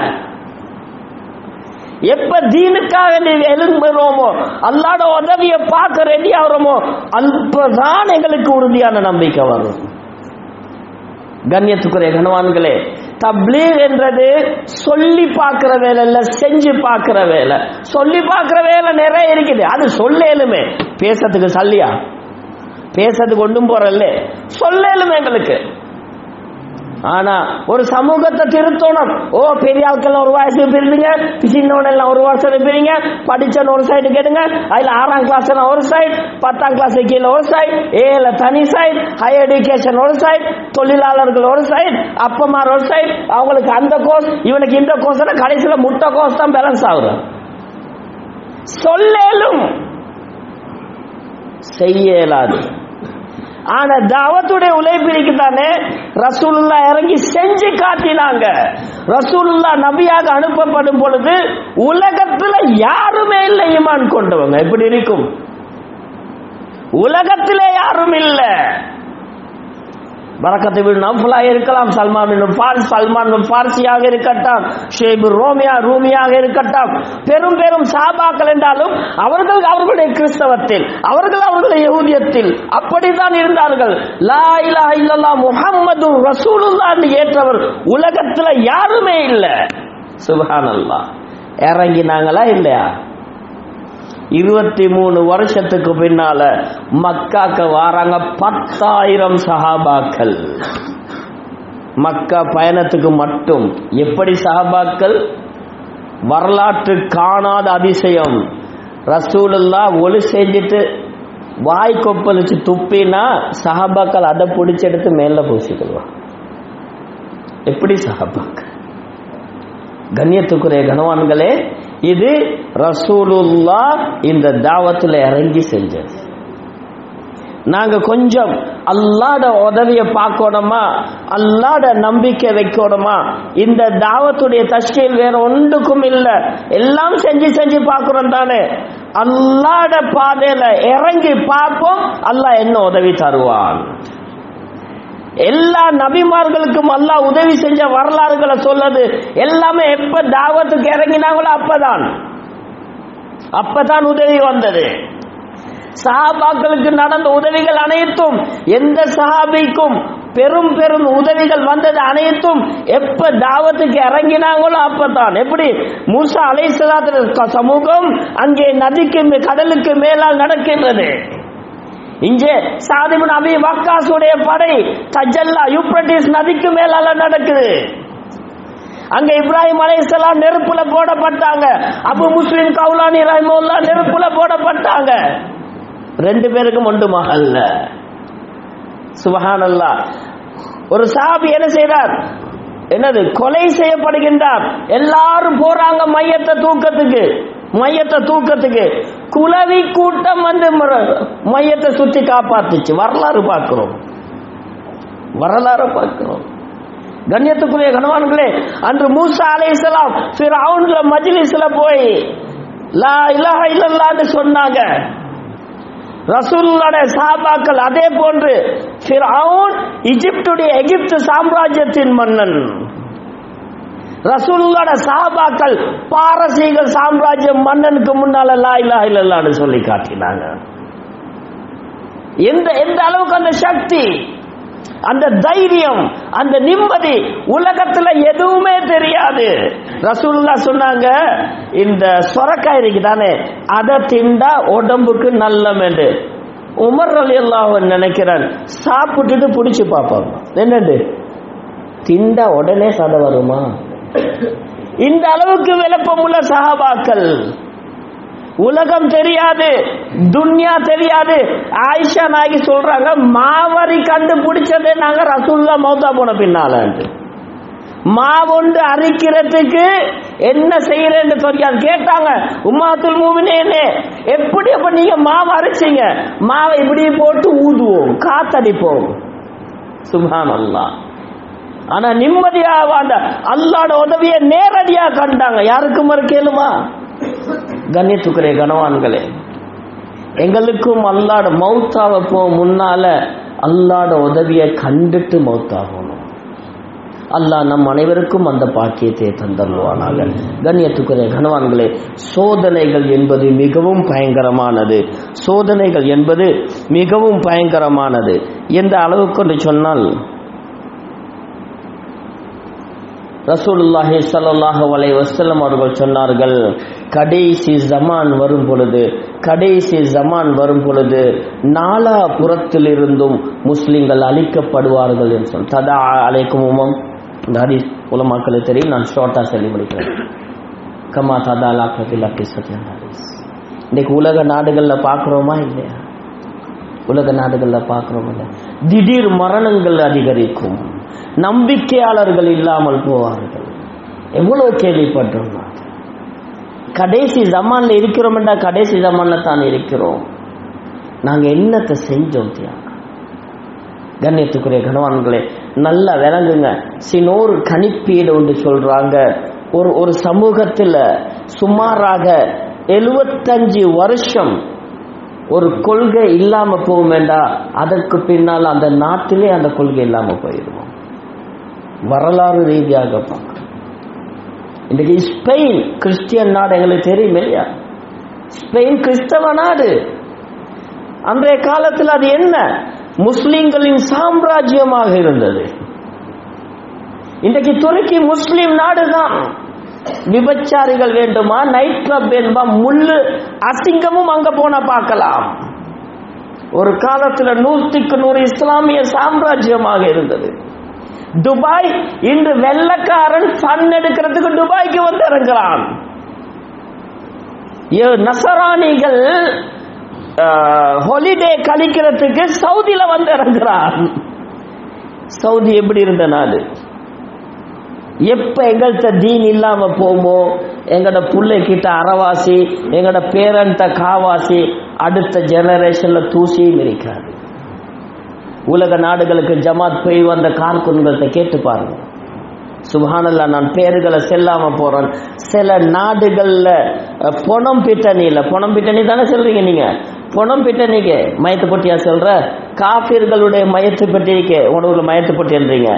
எப்ப தீனுக்காக எழும்புறோமோ, அல்லாஹ்வுடைய உதவியை பார்க்க ரெடி ஆகிறோமோ, அப்பதான் எங்களுக்கு உறுதியான நம்பிக்கை வரும். கண்ணியத்துக்குரிய கணவான்களே, தப்லீக் என்றது சொல்லி பார்க்கிற வேலை இல்ல, செஞ்சு பார்க்கிற வேலை. சொல்லி பார்க்கிற வேலை நிறைய இருக்குது, அது சொல்லேலுமே. பேசுறதுக்கு சல்லியா? பேசுறதுக்கு ஒன்றும் போறல்ல, சொல்லேலுமே எங்களுக்கு. ஆனா ஒரு சமூகத்தை திருத்தணும். பெரிய ஆட்கள் ஒரு வயசு பிரிங்க, சின்னவன எல்லாம் ஒரு வருஷம் பிரிங்க, படிச்சவன் ஒரு சைடு கேட்டுங்க, அதுல 6ஆம் கிளாஸ் ஒரு சைடு, 10ஆம் கிளாஸ் கீழே ஒரு சைடு, ஏல தனி சைடு, ஹையர் எஜுகேஷன் ஒரு சைடு, தொழிலாளர்கள் ஒரு சைடு, அப்பமார் ஒரு சைடு, அவங்களுக்கு அந்த கோர்ஸ், இவனுக்கு இந்த கோர்ஸ், கடைசியில முட்டை கோர்ஸ் தான் பேலன்ஸ் ஆகுது. சொல்லேலும் செய்ய இயலாது. ஆனா தாவத்துடைய உழைப்பிற்கு தானே ரசூலுல்லாஹ் இறங்கி செஞ்சு காட்டினாங்க. ரசூலுல்லாஹ் நபியாக அனுப்பப்படும் பொழுது உலகத்துல யாருமே இல்லை ஈமான் கொண்டவங்க. எப்படி இருக்கும்? உலகத்திலே யாரும் இல்லை. பரக்கத் இப்னு நஃபலாக இருக்கலாம், சல்மான் பார்சியாக இருக்கட்டும், ஷேப் ரூமியாக இருக்கட்டும், பெரும் பெரும் சஹாபாக்கள் என்றாலும் அவர்களுடைய கிறிஸ்தவத்தில், அவர்களுடைய யஹூதியத்தில் அப்படித்தான் இருந்தார்கள். லா இலாஹா இல்லல்லாஹ் முஹம்மதுர் ரசூலுல்லாஹ் என்று ஏற்றவர் உலகத்துல யாருமே இல்லை. சுப்ஹானல்லாஹ். இறங்கினாங்களா இல்லையா? 23 வருஷத்துக்கு பின்னால மக்காக்கு வாராங்க 10,000 சஹாபாக்கள். மக்கா பயணத்துக்கு மட்டும். எப்படி சஹாபாக்கள்? வரலாற்று காணாத அதிசயம். ரசூலுல்லாஹ் ஒளி செஞ்சுட்டு வாய் கொப்பளிச்சு துப்பினா சஹாபாக்கள் அதை பிடிச்செடுத்து மேல பூசிக்கொள்வாங்க. எப்படி சஹாபாக்கள்? கண்ணியத்துக்குரிய கணவான்களே, இது ரசூலுல்லாஹ் இந்த தாவத்துல இறங்கி செஞ்சது. நாங்க கொஞ்சம் அல்லாஹ்ட உதவியை பார்க்கணுமா, அல்லாஹ்ட நம்பிக்கை வைக்கணுமா? இந்த தாவத்துடைய தஷ்கீல் வேற ஒன்றுக்கும் இல்லை. எல்லாம் செஞ்சு பார்க்கிறோம் தானே. அல்லாஹ்ட பாதையில இறங்கி பார்ப்போம், அல்லாஹ் என்ன உதவி தருவான். எல்லா நபிமார்களுக்கும் அல்லாஹ் உதவி செஞ்ச வரலாறுகளை சொல்லுது. எல்லாமே எப்ப தாவத்துக்கு இறங்கினாங்களோ அப்பதான் உதவி வந்தது. சஹாபாக்களுக்கு நடந்த உதவிகள் அனைத்தும், எந்த சஹாபிக்கும் பெரும் பெரும் உதவிகள் வந்தது அனைத்தும் எப்ப தாவத்துக்கு இறங்கினாங்களோ அப்பதான். எப்படி? மூசா அலைஹிஸ்ஸலாத்து சமூகம் அங்கே நதிக்கு கடலுக்கு மேலால் நடக்கின்றது. இங்கே சாத் இப்னு அபீ வக்காஸுடைய படை தஜல்லா யூப்ரட்டிஸ் நதிக்கு மேலால நடக்குது. அங்க இப்ராஹிம் அலைஹிஸ்ஸலாம் நெருப்புல போடப்பட்டாங்க. அபு முஸ்லிம் கௌலானி ரஹிமஹுல்லாஹ் நெருப்புல போடப்பட்டாங்க. 2 பேருக்கும் ஒன்று மகல்ல. சுப்ஹானல்லாஹ். ஒரு சஹாபி என்ன செய்றார், என்னது கொலை செய்யப்படுகின்றார். எல்லாரும் போறாங்க மையத்தை தூக்கத்துக்கு. குலவி கூட்டம் வந்து மையத்தை சுத்தி காப்பாத்துச்சு. வரலாறு பார்க்கிறோம். கண்ணியத்துக்குரிய கணவான்களே, அன்று மூசா அலைஹிஸ்ஸலாம் ஃபிரௌன்ல மஜ்லிஸ்ல போய் லா இலாஹ இல்லல்லாஹ்னு சொன்னாங்க. ரசூலுல்லாஹ்வுடைய சஹாபாக்கள் அதே போன்று ஃபிரௌன் எகிப்து சாம்ராஜ்யத்தின் மன்னன். ரசூலுல்லாஹ்வுடைய சஹாபாக்கள் பாரசீக சாம்ராஜ்யம் மன்னனுக்கு முன்னால லா இலாஹ இல்லல்லாஹ்னு சொல்லி காட்டினாங்க. எந்த அளவுக்கு அந்த சக்தி, அந்த தைரியம், அந்த நிம்மதி உலகத்துல எதுவுமே தெரியாது. ரசூலுல்லாஹ் சொன்னாங்க, இந்த சொரக்காய் இருக்குதானே அதை திண்டா உடம்புக்கு நல்லமென்று. உமர் ரலியல்லாஹு அன்ஹு நினைக்கிறான், சாப்பிட்டுட்டு பிடிச்சு பார்ப்பாங்க, என்னது திண்டா உடனே சத வருமா? இந்த அளவுக்கு விளப்பமுள்ள சஹாபாக்கள். உலகம் தெரியாது, துன்யா தெரியாது. ஆயிஷா நாயகி சொல்றாங்க, மாவரி கண்டுபிடிச்சதே நாங்க ரசூலுல்லாஹ் மௌத்தா போன பின்னால. மாவொண்டு அரிக்கிறதுக்கு என்ன செய்யறேன்னு தெரியாது. கேட்டாங்க, உம்மத்துல் முஃமினீனே எப்படி அப்ப நீங்க மாவு அரைச்சீங்க? மாவை இப்படி போட்டு ஊதுவோம், காத்தடிப்போம். சுப்ஹானல்லாஹ். ஆனா நிம்மதியா வாழ்ந்த அல்லாஹ்வோட உதவியை நேரடியா கண்டாங்க. யாருக்கு மறுக்கலுமா? கண்ணியத்துக்குரிய கணவான்களே, எங்களுக்கும் அல்லாஹ்வோட மௌத்தாவ போ முன்னால அல்லாஹ்வோட உதவியை கண்டுட்டு மௌத்தாகணும். அல்லாஹ் நம் அனைவருக்கும் அந்த பாக்கியத்தை தந்தருவானாக. கண்ணியத்துக்குரிய கணவான்களே, சோதனைகள் என்பது மிகவும் பயங்கரமானது. எந்த அளவுக்கு சொன்னால், ரசூலுல்லாஹி ஸல்லல்லாஹு அலைஹி வஸல்லம் அவர்கள் சொன்னார்கள், கடைசி ஜமான் வரும் பொழுது நாலா புறத்திலிருந்தும் முஸ்லிம்கள் அழிக்கப்படுவார்கள் என்று சொன்ன ததா அலைக்கும் உமம். இந்த ஹதீஸ் உலமாக்களுக்கு தெரியும், நான் ஷார்ட்டா சொல்லி முடிக்கிறேன். கமா ததா அலாக்கத்தில் அபிசத்தின் ஹதீஸ். இன்னைக்கு உலக நாடுகள்ல பார்க்கிறோமா இல்லையா? திடீர் மரணங்கள் அதிகரிக்கும், நம்பிக்கையாளர்கள் இல்லாமல் போவார்கள். எவ்வளவு கேள்விப்பட்டோம். கடைசி ஜமான்ல இருக்கிறோம் என்றா கடைசி ஜமான்ல தான் இருக்கிறோம். நாங்க என்னத்தை செஞ்சோம் தியாகம்? கண்ணியத்துக்குரிய கணவான்களே, நல்லா விளங்குங்க. சினோர் கணிப்பீடு ஒன்று சொல்றாங்க, ஒரு சமூகத்தில் சுமாராக 75 வருஷம் ஒரு கொள்கை இல்லாம போகும் என்றா அதற்கு பின்னால் அந்த நாட்டிலே அந்த கொள்கை இல்லாம போயிடுவோம். வரலாறு ரீதியாக பார்க்க இன்றைக்கு ஸ்பெயின் கிறிஸ்டியன் நாடு, எங்களுக்கு தெரியும் இல்லையா? ஸ்பெயின் கிறிஸ்தவ நாடு. அன்றைய காலத்தில் அது என்ன, முஸ்லிம்களின் சாம்ராஜ்யமாக இருந்தது. இன்றைக்கு துருக்கி முஸ்லிம் நாடுதான். விபச்சாரிகள் வேண்டுமா, நைட் கிளப் வேண்டுமா, முள்ளு அசிங்கமும் அங்க போன பார்க்கலாம். ஒரு காலத்தில் 100க்கு 100 இஸ்லாமிய சாம்ராஜ்யமாக இருந்தது. துபாய் இன்று வெள்ளக்காரன் ஃபன் எடுக்கிறதுக்கு துபாய்க்கு வந்து இறங்குறான். நசராணிகள் ஹாலிடே கழிக்கிறதுக்கு சவுதியில வந்து இறங்குறான். சவுதி எப்படி இருந்த நாடு? எப்ப எங்கள்கிட்ட தீன் இல்லாம போமோ, எங்கட புள்ளை கிட்ட அறவாசி, எங்கட பேரண்ட காவாசி, அடுத்த ஜெனரேஷன்ல தூசியும் இருக்காது. உலக நாடுகளுக்கு ஜமாத் போய் வந்த கார்குன்கள்ட்ட கேட்டு பாருங்க. சுப்ஹானல்லாஹ், நான் பேருகளை செல்லாம போறேன். சில நாடுகள்ல பொணம் பிட்டணி தானே சொல்றீங்க நீங்க? பொணம் பிட்டணிக்கு மயத்து பொட்டியா சொல்ற? காபிர்களுடைய மயத்து பெட்டிக்கு உணவுல மயத்து பொட்டின்றீங்க.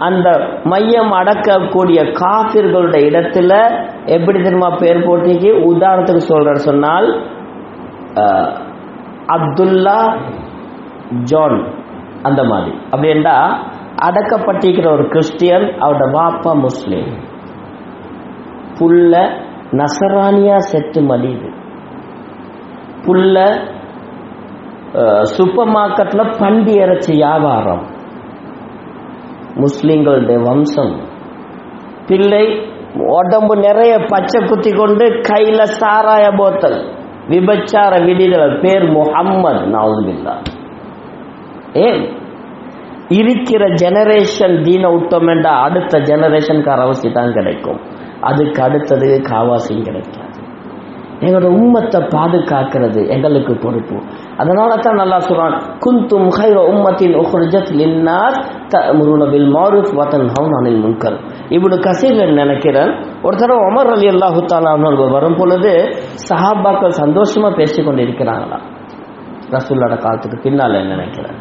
அந்த மையம் அடக்கக்கூடிய காபிர்களுடைய இடத்துல எப்படி தெரியுமா பேர் போட்டிக்கு? உதாரணத்துக்கு சொல்ற சொன்னால், அப்துல்லா ஜான் அந்த மாதிரி. அப்படின்னா அடக்கப்பட்டிருக்கிற ஒரு கிறிஸ்டியன், அவரோட வாப்பா முஸ்லிம், புள்ள நசரானியா செத்து மடியுது, புள்ள சூப்பர் மார்க்கெட்ல பண்டி இறைச்சி வியாபாரம். முஸ்லிம்களுடைய வம்சம். பிள்ளை உடம்பு நிறைய பச்சை குத்தி கொண்டு கையில சாராய போத்தல், விபச்சார விடிதல், பேர் முஹம்மது. நவுதுபில்லா. ஏன் இருக்கிற ஜெனரேஷன் தீன விட்டோம் என்றா அடுத்த ஜெனரேஷனுக்கு அரவசி தான் கிடைக்கும். அதுக்கு அடுத்தது காவாசியும் கிடைக்காது. எங்களோட உம்மத்தை பாதுகாக்கிறது எங்களுக்கு பொறுப்பு. அதனால தான் நல்லா சொல்றான், குந்தும் கைர உம்மத்தின் உஹ்ரிஜத் லின்னாஸ் தஅமுருன பில் மஅரூஃப் வ தன்ஹவுன அனில் முன்கர். இப்னு கஸீர் நினைக்கிறேன் ஒரு தடவை உமர் ரலியல்லாஹு தஆலா அவர்கள் வரும் பொழுது சஹாபாக்கள் சந்தோஷமா பேசிக் கொண்டிருக்கிறாங்களாம். ரசூலுல்லாஹ் காலத்துக்கு பின்னால நினைக்கிறேன்.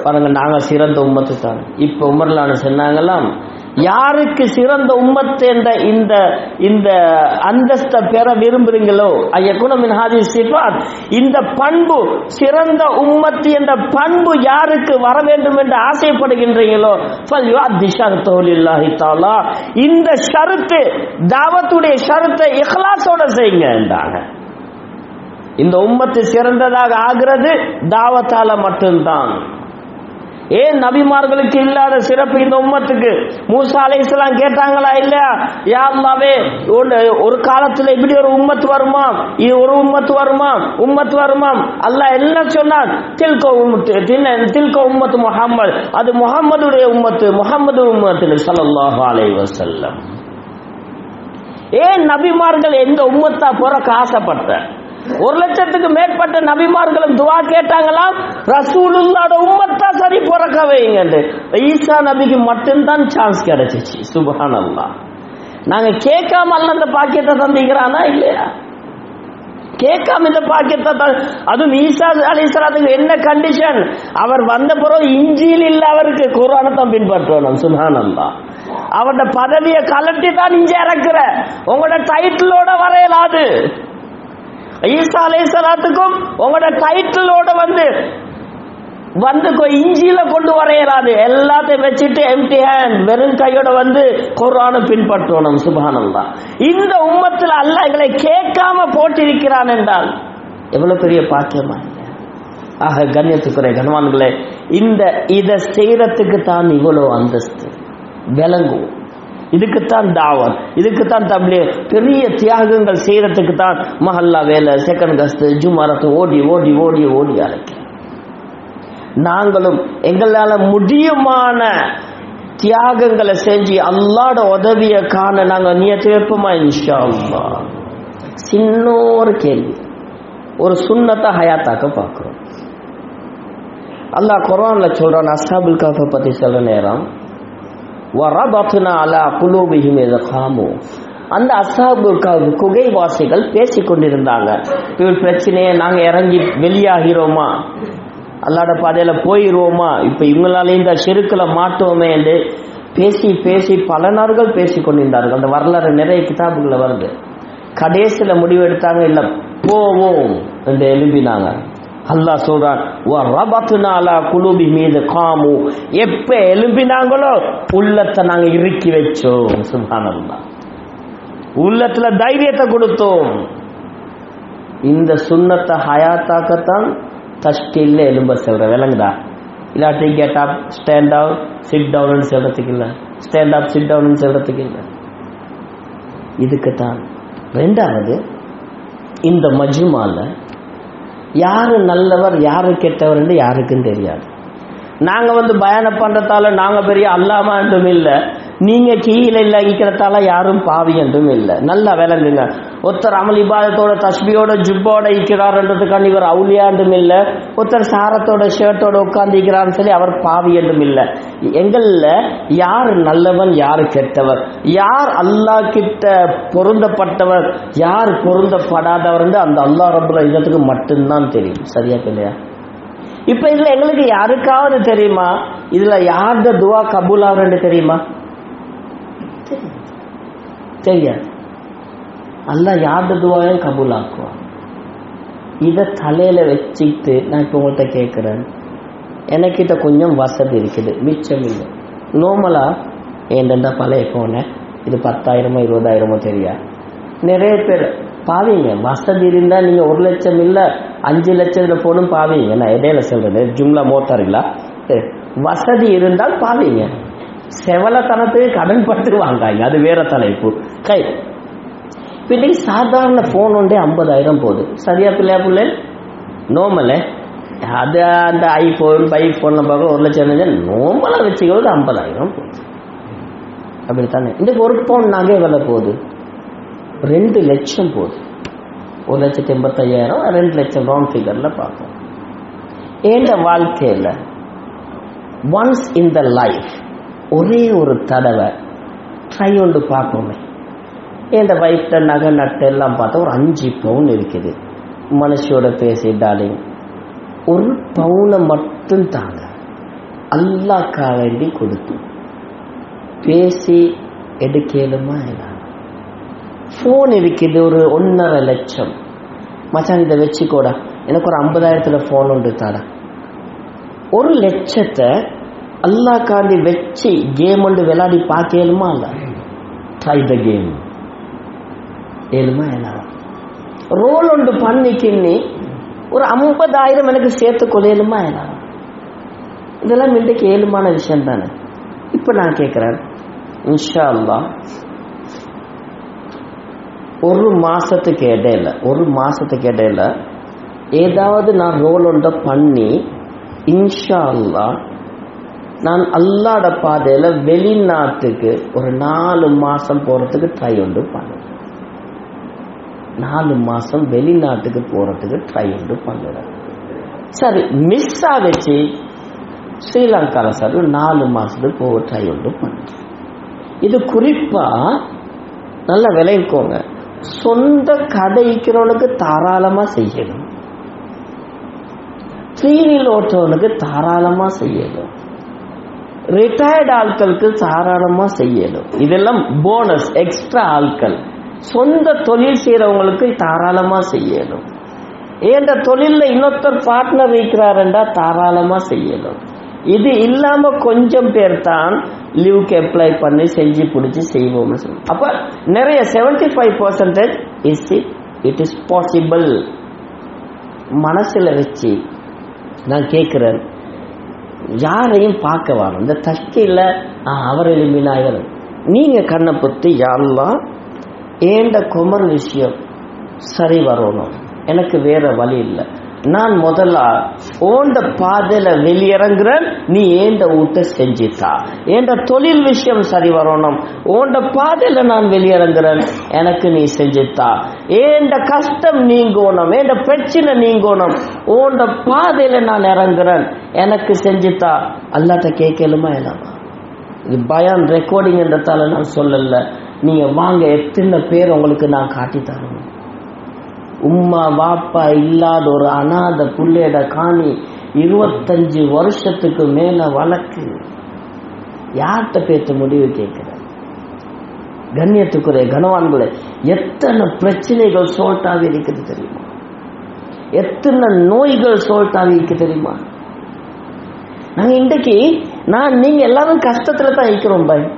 பாருங்க, நாங்க சிறந்த உம்மத்து தான். இப்ப உமர்லான சொன்னாங்களாம், யாருக்கு சிறந்த உம்மத்து என்ற இந்த அந்தஸ்தை பெற விரும்புறீங்களோ, ஐயகுனமின் ஹாதி சிஃபாத், இந்த பண்பு சிறந்த உம்மத்து என்ற பண்பு யாருக்கு வர வேண்டும் என்று ஆசைப்படுகின்றீங்களோ, ஃபல்யுஅத்தி ஷர்தஹு லில்லாஹி தஆலா, இந்த ஷர்த்து தாவத்துடைய ஷர்த்தை இஹ்லாஸோட செய்யுங்க என்றாங்க. இந்த உம்மத்து சிறந்ததாக ஆகிறது தாவத்தால மட்டும்தான். ஏன் நபிமார்களுக்கு இல்லாத சிறப்பு இந்த உம்மத்துக்கு? மூசா அலைஹிஸ்ஸலாம் கேட்டாங்களா இல்லையா, யா அல்லாஹ்வே ஒரு காலத்துல இப்படி ஒரு உம்மத்து வருமா, இது ஒரு உம்மத்து வருமா, அல்லாஹ் என்ன சொன்னான், தில்க உம்மத்து முஹம்மது, அது முஹம்மதுடைய உம்மத்து, முஹம்மது உம்மத்து ஸல்லல்லாஹு அலைஹி வஸல்லம். ஏன் நபிமார்கள் எந்த உம்மத்தா பிறக்க ஆசைப்பட்ட? 1,00,000க்கு மேற்பட்ட நபிமார்களும் துவா கேட்டாங்களாம், ரசூலுல்லாஹ்வோட உம்மத்தா சரி பிறக்க வைங்க. ஈசா நபிக்கு மட்டும்தான் சான்ஸ் கிடைச்சிச்சு. சுப்ஹானல்லாஹ். நாங்க கேட்காம அல்ல அந்த பாக்கியத்தை தந்திக்கிறானா இல்லையா? கேட்காம இந்த பாக்கியத்தை, அதுவும் ஈசா அலைஹிஸ்ஸலாத்துக்கு என்ன கண்டிஷன், அவர் வந்த பிறகு இஞ்சில் இல்ல, அவருக்கு குர்ஆனை தான் பின்பற்றணும். சுப்ஹானல்லாஹ். அவரோட பதவியை கலட்டி தான் இஞ்சி இறக்குற, உங்களோட டைட்டிலோட வரையலாது. ஈசா அலைஹிஸ்ஸலாத்துக்கும் உங்களோட டைட்டிலோட வந்து இஞ்சியில கொண்டு வரையறாது. எல்லாத்தையும் வச்சுட்டு எம்டி ஹேண்ட், வெறும் கையோட வந்து குர்ஆனை பின்பற்றணும். சுப்ஹானல்லாஹ். இந்த உம்மத்தில் அல்லாஹ் எங்களை கேட்காம போட்டிருக்கிறான் என்றால் எவ்வளவு பெரிய பாக்கியமா. ஆக கண்ணியத்துக்குரிய கனவான்களே, இதை செய்யறதுக்கு தான் இவ்வளவு அந்தஸ்து. விளங்குவோம். இதுக்குத்தான் தாவத், இதுக்குத்தான் தப்லீக், பெரிய தியாகங்கள் செய்யறதுக்கு தான் மஹல்லா வேலை, செகண்ட் கஸ்து, ஜுமாரத்து ஓடி ஓடி ஓடி ஓடி அழைக்க. நாங்களும் எங்களால முடியுமான தியாகங்களை செஞ்சு அல்லாஹ்வோட உதவியை காண நாங்க நியத்து வைப்போமா? இன்ஷா அல்லாஹ். சின்ன ஒரு கேள்வி, ஒரு சுன்னத்தை ஹயாத்தாக்க பார்க்கிறோம். அல்லாஹ் குர்ஆன்ல சொல்றான், அஸ்ஹாபுல் கஹஃப் பத்தி சொல்ற நேரம், வரபத்னா அலா குலூபிஹிம் இத காமு, அந்த அஸ்ஹாபுல் கஹஃப் குகைவாசிகள் பேசிக் கொண்டிருந்தாங்க. பிரச்சனையை நாங்க இறங்கி வெளியாகிறோமா, அல்லாஹ்வோட பாதையில போயிடுவோமா, இப்ப இவங்களால இந்த ஷிர்க்குல மாட்டோமே என்று பேசி பேசி பல நாட்கள் பேசிக் கொண்டிருந்தார்கள். அந்த வரலாறு நிறைய கிதாபுகளை வருது. கடைசியில முடிவு எடுத்தாங்க, இல்ல போவோம் என்று எழுப்பினாங்க. அல்லாஹ் சொல்றான், வரபத்னா அலா குலூபிஹிம் இத காமு, எப்ப எழுப்பினாங்களோ உள்ளத்தை நாங்க இறுக்கி வச்சோம். சுப்ஹானல்லாஹ். உள்ளத்துல தைரியத்தை கொடுத்தோம். இந்த சுன்னத்தை ஹயாத்தாக்கத்தான் தஷ்கீல்ல எலும்ப சொல்ற. விளங்குதா? இல்லாட்டி get up, stand up, sit down சொல்றதுக்கு இல்ல, ஸ்டாண்ட் அப் சிட் டவுன் சொல்றதுக்கு இல்ல. இதுக்குத்தான். ரெண்டாவது, இந்த மஜ்மால யாரு நல்லவர் யாரு கெட்டவர் என்று யாருக்கும் தெரியாது. நாங்க பயானம் பண்றதால நாங்க பெரிய அல்லாமா என்றும் இல்லை, நீங்க கீழே இல்லாக்கிறதால யாரும் பாவி என்றும் இல்லை. நல்லா விளங்குங்க. ஒருத்தர் அமல் இபாதத்தோட தஸ்பியோட ஜுப்போட இருக்கிறார்ன்றதுக்காண்டி இவர் அவுலியா என்றும் இல்லை, ஒருத்தர் சாரத்தோட ஷர்ட்டோட உட்கார்ந்து இருக்கிறான்னு சொல்லி அவர் பாவி என்றும் இல்லை. எங்கள்ல யார் நல்லவன் யாரு கெட்டவர், யார் அல்லாஹ் கிட்ட பொருந்தப்பட்டவர் யார் பொருந்தப்படாதவர் அந்த அல்லாஹ் ரப்பல் இஸ்ஸத்துக்கு மட்டும்தான் தெரியும். சரியா இல்லையா? இப்ப இதுல எங்களுக்கு யாருக்காவது தெரியுமா இதுல யார்த துவா கபூல் ஆகுறன்னு தெரியுமா? தெரியாது. அல்லாஹ் யார்த துவாவையும் கபூல் ஆக்குவான். இத தலையில வச்சுட்டு நான் இப்ப உங்கள்கிட்ட கேட்கிறேன், எனக்கிட்ட கொஞ்சம் வசதி இருக்குது, மிச்சம் இல்லை. நார்மலா ஏண்டா பழைய போனேன், இது 10,000 20,000 தெரியா? நிறைய பேர் பாவீங்க. வசதி இருந்தா நீங்க 1,00,000 இல்ல 5 லட்சத்துல போனும் பாவீங்க. நான் இடையில சொல்றேன், ஜும்லா மோட்டாருங்களா, வசதி இருந்தால் பாவீங்க. செவலத்தனத்துக்கு கடன் பட்டு வாங்காங்க, அது வேற தலைப்பு. கை இன்னைக்கு சாதாரண போன் ஒன்றே 50,000 போகுது. சரியா பிள்ளையா பிள்ளை? நோமல அது அந்த ஐபோன் பார்க்க 1 லட்சம் நோம்பலா வச்சுக்கிறது 50,000 போகுது. அப்படித்தானே? இந்த ஒரு பவுன் நகை விலை போகுது 2 லட்சம் போகுது. 1,85,000, 2 லட்சம் ரவுண்ட் ஃபிகர்ல பார்ப்போம். ஏண்ட வாழ்க்கையில் ஒன்ஸ் இன் த லைஃப் ஒரே ஒரு தடவை ட்ரை ஒன்று பார்ப்போமே. என் வைஃப்ட நகை நட்டு எல்லாம் பார்த்தா ஒரு 5 பவுன் இருக்குது. மனுஷியோட பேசிட்டாலிங் 1 பவுனை மட்டும் தாங்க அல்லாஹ்க்காக வேண்டி கொடுத்து பேசி எடுக்கலுமா? ஃபோன் இருக்குது ஒரு 1.5 லட்சம். மச்சான் இதை வச்சுக்கோடா, எனக்கு ஒரு 50,000 ஃபோன் உண்டு தாடா. 1 லட்சத்தை அல்லாஹ்க்காண்டி வச்சு கேம் ஒன்று விளையாடி பார்க்கலுமா? இல்லை. ட்ரை த கேம் ஏழுமா? எல்லாம் ரோல் ஒன்று பண்ணிக்கின்னு ஒரு 50,000 எனக்கு சேர்த்து கொள்ளையிலுமா? எல்லாம் இதெல்லாம் இன்றைக்கு ஏழுமான விஷயம் தானே. இப்போ நான் கேட்குறேன், இன்ஷா அல்லாஹ் ஒரு மாசத்துக்கு இடையில ஏதாவது நான் ரோல் ஒன்றை பண்ணி இன்ஷா அல்லாஹ் நான் அல்லாஹ்ட பாதையில வெளிநாட்டுக்கு ஒரு 4 மாசம் போறதுக்கு ட்ரை ஒன்று பண்ணுறேன். 4 மாசம் வெளிநாட்டுக்கு போறதுக்கு ட்ரை ஒன்று பண்ணுறேன். சரி, மிஸ் ஆகிச்சு. ஸ்ரீலங்கால சார் 4 மாசத்துக்கு போக ட்ரை ஒன்று பண்ணுறேன். இது குறிப்பா நல்ல விளைவிக்கோங்க. சொந்த கடைக்கிறவனுக்கு தாராளமா செய்யணும், 3 வீல் ஓட்டுறவனுக்கு தாராளமா செய்யணும், ரிட்டையர்டு ஆட்களுக்கு தாராளமா செய்யணும். இதெல்லாம் போனஸ், எக்ஸ்ட்ரா ஆட்கள். சொந்த தொழில் செய்யறவங்களுக்கு தாராளமா செய்யணும். ஏண்ட தொழில இன்னொருத்தர் பார்ட்னர் இருக்கிறாருண்டா தாராளமா செய்யணும். இது இல்லாம கொஞ்சம் பேர் தான் லீவுக்கு அப்ளை பண்ணி செஞ்சு பிடிச்சி செய்வோம்னு சொல்லி. அப்ப நிறைய 75% இட் இஸ் பாசிபிள். மனசுல வச்சு நான் கேட்கிறேன், யாரையும் பார்க்க வரோம். இந்த தஷ்கில அவர் எழுப்பினார்கள், நீங்க கண்ணை பொத்தி யாரெல்லாம் ஏண்ட குமர் விஷயம் சரி வரணும், எனக்கு வேற வழி இல்லை, நான் முதல்ல ஓண்ட பாதையில வெளியிறங்குறேன், நீ ஏண்ட ஊட்ட செஞ்சுத்தா. ஏண்ட தொழில் விஷயம் சரி வரணும், ஓண்ட பாதையில நான் வெளியிறங்குறேன், எனக்கு நீ செஞ்சுத்தா. ஏண்ட கஷ்டம் நீங்கணும், ஏண்ட பிரச்சனை நீங்கணும், ஓண்ட பாதையில நான் இறங்குறேன், எனக்கு செஞ்சுத்தா. அல்லாட்ட கேட்கலுமா? இல்லாமா? இது பயான் ரெக்கார்டிங் என்றதால நான் சொல்லல. நீங்க வாங்க, எத்தனை பேர் உங்களுக்கு நான் காட்டி தரணும். உம்மா வாப்பா இல்லாத ஒரு அநாத புள்ளையோட காணி 25 வருஷத்துக்கு மேல வழக்கு. யார்கிட்ட பேச முடிவு கேட்கிற? கண்ணியத்துக்குரிய கனவான்களே, எத்தனை பிரச்சனைகள் சோல்ட்டாக இருக்குது தெரியுமா? எத்தனை நோய்கள் சோல்ட்டாக இருக்கு தெரியுமா? நாங்க இன்றைக்கு நீங்க எல்லாரும் கஷ்டத்துல தான் இருக்கிறோம். பாய்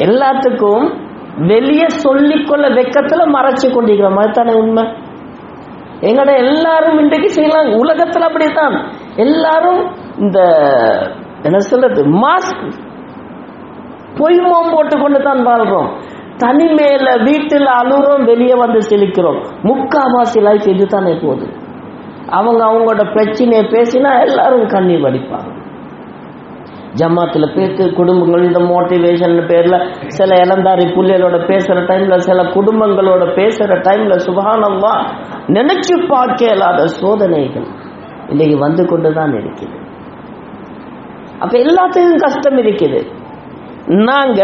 எல்லாத்துக்கும் வெளியே சொல்லிக்கொள்ள வெக்கத்துல மறைச்சு கொண்டிருக்கிறோம். அதுதானே உண்மை. எங்கட எல்லாரும் இன்றைக்கு செய்யலாம். உலகத்துல அப்படித்தான் எல்லாரும் இந்த என்ன சொல்றது, மாஸ்க் பொய்மம் போட்டுக்கொண்டு தான் வாழ்றோம். தனிமையில வீட்டுல அழுறோம், வெளியே வந்து செழிக்கிறோம். முக்காவாசி லைஃப் இதுதானே போகுது. அவங்களோட பிரச்சனையை பேசினா எல்லாரும் கண்ணீர் வடிப்பாங்க. ஜமாத்துல பேத்து குடும்பங்கள் இந்த மோட்டிவேஷன் பேர்ல சில இளந்தாரி புள்ளைகளோட பேசுற டைம்ல, சில குடும்பங்களோட பேசுற டைம்ல சுபஹானல்லாஹ் நினைச்சு பார்க்க இயலாத சோதனைகள் இன்னைக்கு வந்து கொண்டுதான் இருக்குது. அப்ப எல்லாத்துக்கும் கஷ்டம் இருக்குது. நாங்க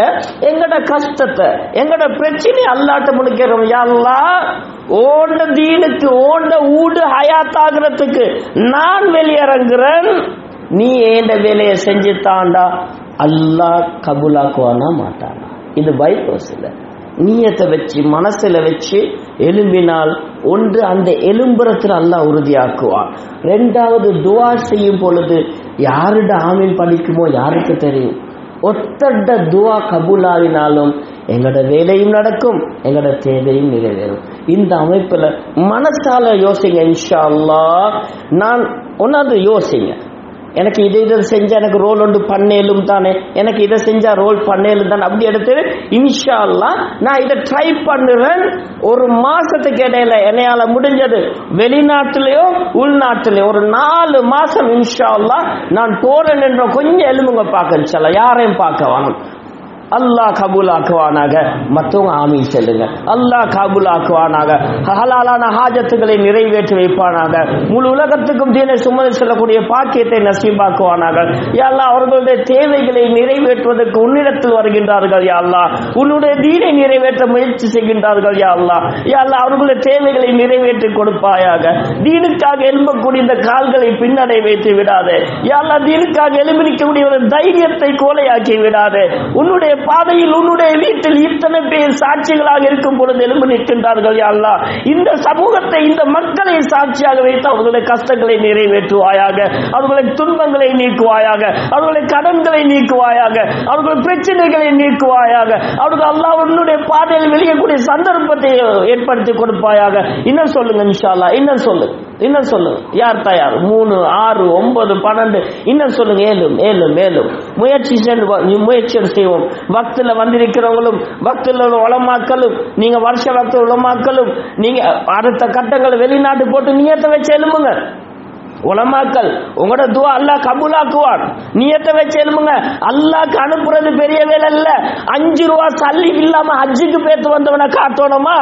எங்கட கஷ்டத்தை, எங்கட பிரச்சனை அல்லாட்ட முடிக்கிறோம். யா அல்லாஹ், ஓண்ட தீனுக்கு, ஓண்ட ஊடு ஹயாத்தாகிறதுக்கு நான் வெளியிறங்குறேன், நீ ஏண்ட வேலையை செஞ்சு தாண்டா. அல்லாஹ் கபூலாக்குவானா மாட்டானா? இது பைபாஸ் இல்லை. நீயத்தை வச்சு மனசுல வச்சு எலும்பினால் ஒன்று அந்த எலும்புறத்தில் அல்லாஹ் உறுதியாக்குவான். 2வது துஆ செய்யும் பொழுது யாருட ஆமீன் படிக்குமோ யாருக்கு தெரியும். ஒத்தட துஆ கபூலாவினாலும் எங்களோட வேலையும் நடக்கும், எங்களோட தேவையும் நிறைவேறும். இந்த அமைப்புல மனசால யோசிங்க. இன்ஷா அல்லாஹ் நான் ஒன்னாவது யோசிங்க, எனக்கு இதை செஞ்சா எனக்கு ரோல் ஒன்று பண்ணேலும் தானே, எனக்கு இதை செஞ்சா ரோல் பண்ணேலும் தானே, அப்படி எடுத்து இன்ஷா அல்லாஹ் நான் இதை ட்ரை பண்ணுறேன். ஒரு மாசத்துக்கு இடையில என்னையால முடிஞ்சது வெளிநாட்டிலேயோ உள்நாட்டிலேயோ ஒரு 4 மாசம் இன்ஷா அல்லாஹ் நான் போறேன் என்ற கொஞ்சம் எலும்புங்க பார்க்க இன்ஷா யாரையும் பார்க்க வாங்க. அல்லாஹ் கபூல் ஆக்குவானாக. மற்றவங்க ஆமீன் சொல்லுங்க. அல்லாஹ் கபூல் ஆக்குவானாக. ஹலாலான ஹாஜத்துகளை நிறைவேற்றி வைப்பானாக. முழு உலகத்துக்கும் தீனை சுமந்து செல்லக்கூடிய பாக்கியத்தை நசீபாக்குவானாக. யா அல்லாஹ் அவர்களுடைய தேவைகளை நிறைவேற்றுவதற்கு உன்னிடத்தில் வருகின்றார்கள். யா அல்லாஹ் உன்னுடைய தீனை நிறைவேற்ற முயற்சி செய்கின்றார்கள். யா அல்லாஹ் யா அல்லாஹ் அவர்களுடைய தேவைகளை நிறைவேற்றி கொடுப்பாயாக. தீனுக்காக எழும்பக்கூடிய இந்த கால்களை பின்னடை வைத்து விடாதே. யா அல்லாஹ் தீனுக்காக எழும்பிக்கக்கூடிய ஒரு தைரியத்தை கோலையாக்கி விடாதே. உன்னுடைய பாதையில் உன்னுடைய வீட்டில் இத்தனை பேர் சாட்சிகளாக இருக்கும் பொழுது எழும்பி நிற்கின்றார்கள். யா அல்லாஹ் இந்த சமூகத்தை இந்த மக்களை சாட்சியாக வைத்து அவர்களுடைய கஷ்டங்களை நிறைவேற்றுவாயாக, அவர்களுடைய துன்பங்களை நீக்குவாயாக, அவர்களுடைய கடன்களை நீக்குவாயாக, அவர்களுடைய பிரச்சனைகளை நீக்குவாயாக, அவர்கள் அல்லாஹ் உன்னுடைய பாதையில் வெளியக்கூடிய சந்தர்ப்பத்தை ஏற்படுத்தி கொடுப்பாயாக. இன்னும் சொல்லுங்க இன்ஷா அல்லாஹ். இன்னும் சொல்லுங்க. யார் தயார்? 3, 6, 9, 12 இன்னும் சொல்லுங்க. ஏழும் முயற்சி செய்வோம். வக்துல வந்திருக்கிறவங்களும் வக்துல உலமாக்களும் நீங்க வருஷ வக்து உலமாக்களும் நீங்க அடுத்த கட்டங்களை வெளிநாட்டு போட்டு நியத்தை வச்சு எழும்புங்க. உலமாக்கள் உங்களோட துவா அல்லாஹ் கபூலாக்குவான். நியத்தை வச்சு எழும்புங்க. அல்லாஹ்க்கு அனுப்புறது பெரிய வேலை இல்ல. 5 ரூபா சல்லி இல்லாம ஹஜ்ஜுக்கு பேத்து வந்தவனை காட்டணுமா?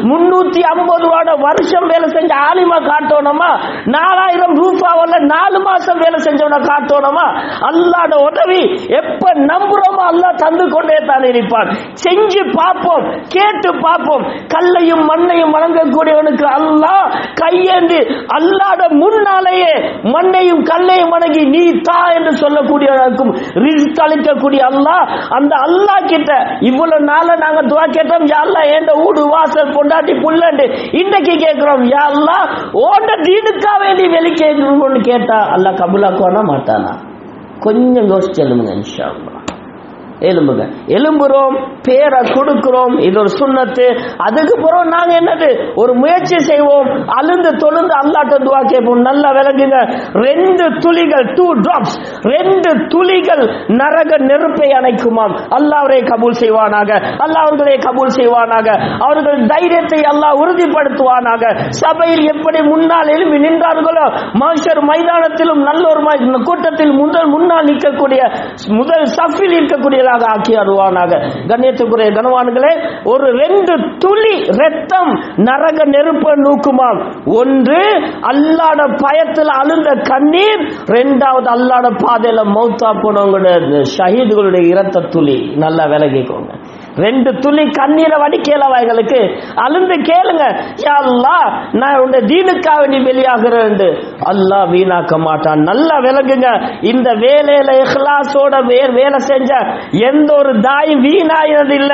350 ரூபாயோட வருஷம் வேலை செஞ்ச ஆலிமா காட்டணுமா? 4000 ரூபாவில் 4 மாசம் வேலை செஞ்சவனை காட்டணுமா? அல்லாஹ்ட உதவி எப்ப நம்புறோமோ அல்லாஹ் தந்து கொண்டே தான் இருப்பான். செஞ்சு பார்ப்போம், கேட்டு பார்ப்போம். கல்லையும் மண்ணையும் வணங்கக்கூடியவனுக்கு அல்லாஹ் கையேந்து அல்லாஹ்ட முன்னாலேயே மண்ணையும் கல்லையும் வணங்கி நீ தா என்று சொல்லக்கூடியவனுக்கும் ரிஸ்க் அளிக்கக்கூடிய அல்லாஹ், அந்த அல்லாஹ் கிட்ட இவ்வளவு நாள நாங்க துவா கேட்டோம். யா அல்லாஹ் என்ற ஊடு வாசல் பொண்டாட்டி புள்ளண்டு இன்னைக்கு கேட்கிறோம். யா அல்லாஹ் ஓண்ட தீனுக்கா வேண்டி வெளி கேட்கணும்னு கேட்டா அல்லாஹ் கபூலாக்குவானா மாட்டானா? கொஞ்சம் யோசிச்சு எழுமுங்க. இன்ஷா அல்லாஹ் எலும்புறோம், பேரை கொடுக்கிறோம். இது ஒரு சுன்னத்து. அதுக்கு பிறகு நாங்க என்னது ஒரு முயற்சி செய்வோம். அழுந்து தொழுந்து அல்லாஹ்ட்ட துஆ கேட்போம். நல்லா விளங்குங்க. 2 துளிகள் 2 drops 2 துளிகள் நரக நெருப்பை அணைக்குமாம். அல்லாஹ் அவரை கபூல் செய்வானாக. அல்லாஹ் அவர்களை கபூல் செய்வானாக. அவர்கள் தைரியத்தை அல்லாஹ் உறுதிப்படுத்துவானாக. சபையில் எப்படி முன்னால் எழுப்பி நின்றார்களோ மஹ்ஷர் மைதானத்திலும் நல்ல ஒரு கூட்டத்தில் முன்னால் நிற்கக்கூடிய முதல் சஃபில் இருக்கக்கூடிய ஆக்கி அருவானாக. கண்ணியத்துக்குரிய கனவான்களே, ஒரு 2 துளி ரத்தம் நரக நெருப்ப நூக்குமாம். ஒன்று அல்லாஹ்ட பயத்தில் அழுந்த கண்ணீர், 2வது அல்லாஹ்ட பாதையில மௌத்தா போனவங்களுடைய ஷஹீதுகளுடைய இரத்த துளி. நல்லா விலகிக்கோங்க. 2 துளி கண்ணீரை வடிக்கலவா எங்களுக்கு? அழுந்து கேளுங்க. யா அல்லாஹ் நான் உன்னுடைய தீனுக்காக நீ வெளியாகிறேன். அல்லாஹ் வீணாக்க மாட்டான். நல்லா விளங்குங்க. இந்த வேலையில இஹ்லாஸோட வேலை செஞ்ச எந்த ஒரு தாய் வீணாயினது இல்ல.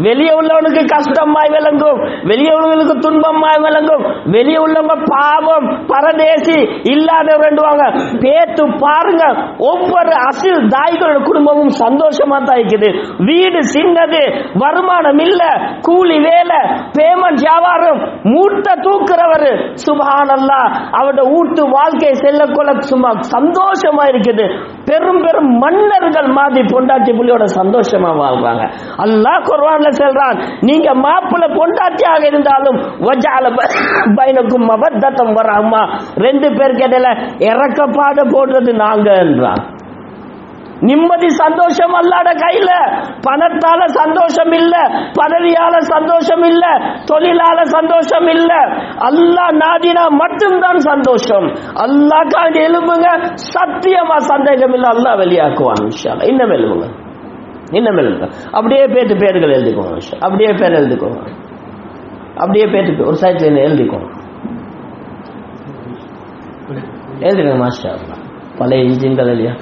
வெளியே உள்ளவனுக்கு கஷ்டமாய் விளங்கும், வெளியே உள்ளவனுக்கு துன்பமாய் விளங்கும். வெளியே உள்ளவங்க பாவம் பரதேசி இல்லாதவங்க பேத்து பாருங்க. ஒவ்வொரு அசில் தாய்களோட குடும்பமும் சந்தோஷமா தான் இருக்குது. வீடு சின்னது, வருமானம் இல்ல, கூலி வேலை, பேமெண்ட் வியாபாரம், மூட்டை தூக்குறவர் சுப்ஹானல்லாஹ் அவருடைய வீட்டு வாழ்க்கை செல்லக்கொள்ள சும்மா சந்தோஷமா இருக்குது. பெரும் பெரும் மன்னர்கள் மாதிரி பொண்டாட்டி புள்ளியோட சந்தோஷமா வாழ்றாங்க. அல்லாஹ் குர்ஆன்ல சொல்றான், நீங்க மாப்பிள்ளை பொண்டாட்டியாக இருந்தாலும் வஜஅல பைனக்கும் மவத்தம் வரஹ்மா, 2 பேருக்கு இடையில இரக்கப்பாட போடுறது நாங்க என்றான். நிம்மதி சந்தோஷம் அல்லாஹ்ட கையில. பணத்தால சந்தோஷம் இல்ல, பதவியால சந்தோஷம் இல்ல, தொழிலால சந்தோஷம் இல்ல. அல்லாஹ் நாடினா மட்டும்தான் சந்தோஷம். அல்லாஹ்க்காக எழும்புங்க. சத்தியமா சந்தேகம் இல்ல, அல்லாஹ் வெளியாக்குவான் இன்ஷா அல்லாஹ். இன்னும் எழும்புங்க. அப்படியே பேட்டு பேர்கள் எழுதிக்கோங்க. அப்படியே பேர் எழுதிக்கோங்க. அப்படியே பேட்டு ஒரு சைட்ல எழுதிக்கோங்க. எழுதுங்க மாஷா அல்லாஹ். பழைய இன்ஜின்கள் இல்லையா?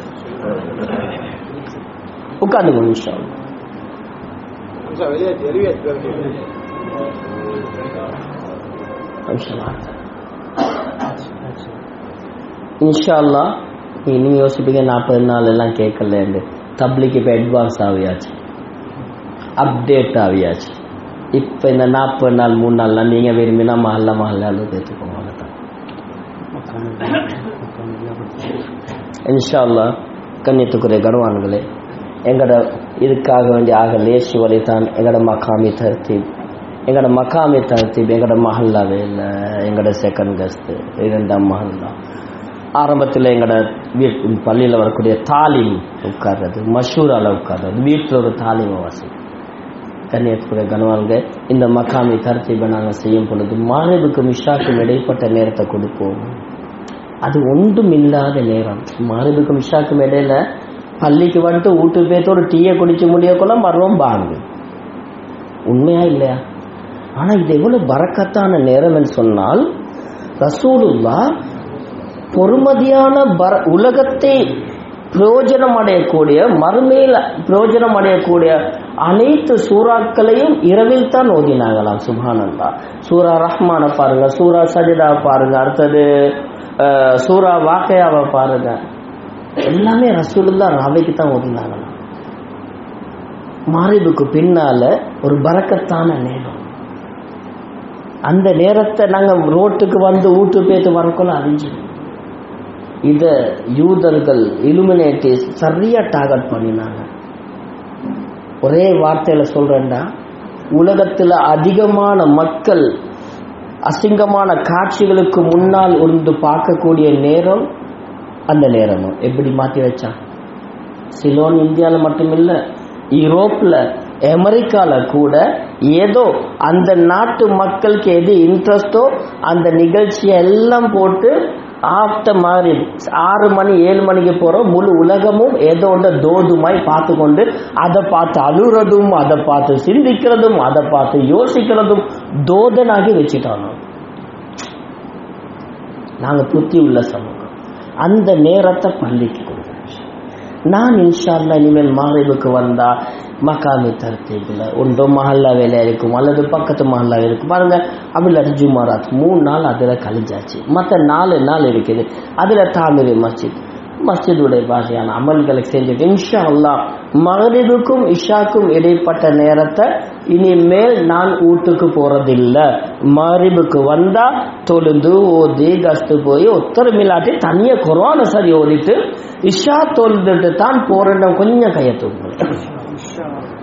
உட்காந்துக்கோங்க இன்ஷா அல்லாஹ். இன்ஷா அல்லாஹ். நீங்க யோசிப்பீங்க 40 நாள் எல்லாம் கேட்கல. தப்லீக் இப்ப அட்வான்ஸ் ஆகியாச்சு. அப்டேட் ஆகியாச்சு. இப்போ இந்த 40 நாள் 3 நாள்லாம் நீங்கள் விரும்பினா மஹல்லாவில் பேத்துக்கோங்க. அவ்வளோதான். இன்ஷா அல்லாஹ் கண்ணியத்துக்குரிய கனவான்களே, எங்களோட இதுக்காக வேண்டிய ஆக லேசி வழிதான் எங்களோட மக்காமி தர்த்தீப். எங்களோட மக்காமி தர்த்தீப் எங்களோட மஹல்லாவே இல்லை, எங்களோட செகண்ட் கஸ்து 2ஆம் மஹல்லா. ஆரம்பத்தில் எங்களோட பள்ளியில் வரக்கூடிய தாலிம் உட்கார்றது, மஷூரால உட்கார்றது, வீட்டில் ஒரு தாலிமை வாசி. கண்ணியத்துக்குரிய கனவான்க, இந்த மக்காமி தர்த்தீபை நாங்கள் செய்யும் பொழுது மக்ரிபுக்கும் இஷாக்கும் இடைப்பட்ட நேரத்தை கொடுப்போம். அது ஒன்றும் இல்லாத நேரம். மக்ரிபுக்கும் இஷாக்கும் இடையில பள்ளிக்கு வந்துட்டு வீட்டு பேர்த்து ஒரு டீயை குடிச்சு முடியக்குள்ள மர்வம் பாங்கு. உண்மையா இல்லையா? ஆனா இது எவ்வளவு பரக்கத்தான நேரம் சொன்னால், ரசூலுல்லாஹ் பொறுமதியான உலகத்தை பிரயோஜனம் அடையக்கூடிய, மறுமையில் பிரயோஜனம் அடையக்கூடிய அனைத்து சூறாக்களையும் இரவில் தான் ஓதினாங்களாம். சுப்ஹானல்லாஹ். சூரா ரஹ்மான பாருங்க, சூரா சஜிதா பாருங்க, அடுத்தது சூரா வாக்கையாவை பாருங்க, எல்லாமே ரசூலுல்லாஹ் ராவைக்கு தான் ஓதினாங்களாம். மக்ரிபுக்கு பின்னால ஒரு பரக்கத்தான நேரம். அந்த நேரத்தை நாங்கள் ரோட்டுக்கு வந்து ஊட்டு பேத்து வரக்குள்ள அறிஞ்சு, இத யூதர்கள் இலுமினேட்டி சரியா டார்கெட் பண்ணினாங்க. ஒரே வார்த்தையில சொல்றேன்டா, உலகத்துல அதிகமான மக்கள் அசிங்கமான காட்சிகளுக்கு முன்னால் இருந்து பார்க்கக்கூடிய நேரம் அந்த நேரமும் எப்படி மாற்றி வச்சான். சிலோன் இந்தியாவில் மட்டுமில்லை, யூரோப்ல அமெரிக்கால கூட ஏதோ அந்த நாட்டு மக்களுக்கு எது இன்ட்ரெஸ்டோ அந்த நிகழ்ச்சியை எல்லாம் போட்டு ஆஃப்டர் மாதிரி 6 மணி 7 மணிக்கு போறோம், முழு உலகமும் ஏதோ ஒன்று தோதுமாய் பார்த்து கொண்டு அதை பார்த்து அழுறதும், அதை பார்த்து சிந்திக்கிறதும், அதை பார்த்து யோசிக்கிறதும் தோதனாகி வச்சுட்டாங்க. நாங்க புத்தி உள்ள சமூகம். அந்த நேரத்தை பள்ளிக்கு கொடுக்குறேன். நான் இன்ஷா அல்லாஹ் இனிமேல் மக்ரிபுக்கு வந்தா மக்காமி தர்த்தீப்ல ஒன்றோ மஹல்லா வேலையா இருக்கும் அல்லது பக்கத்து மஹல்லா இருக்கும் பாருங்க. அப்படி ஜுமாராத் 3 நாள் அதுல கழிஞ்சாச்சு. மற்ற 4 நாள் இருக்குது. அதுல தாமிரி மஸ்ஜிதுடைய பாஷையான அமல்களை செஞ்சுட்டு இன்ஷா அல்லாஹ் மக்ரிபுக்கும் இஷாக்கும் இடைப்பட்ட நேரத்தை இனிமேல் நான் வீட்டுக்கு போறதில்லை. மக்ரிபுக்கு வந்தா தொழுந்து ஓதி கஸ்து போய் ஒத்தர் மில்லாட்டி தனிய குர்ஆனை சரி ஓதிட்டு இஷா தொழுதுட்டு தான் போறேன். கொஞ்சம் கையை தூக்குங்க.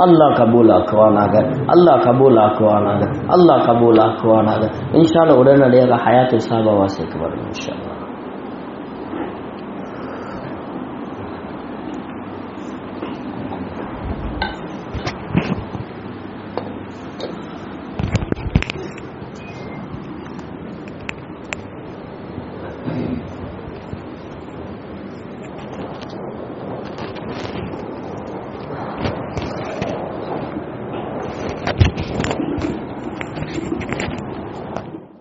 அல்லாஹ் கபூல் ஆக்குவானாக, அல்லாஹ் கபூல் ஆக்குவானாக, அல்லாஹ் கபூல் ஆக்குவானாக. இன்ஷா அல்லாஹ் உடனடியாக ஹயாத்து சாபா வாசிக்கு வரும் இன்ஷா அல்லாஹ்.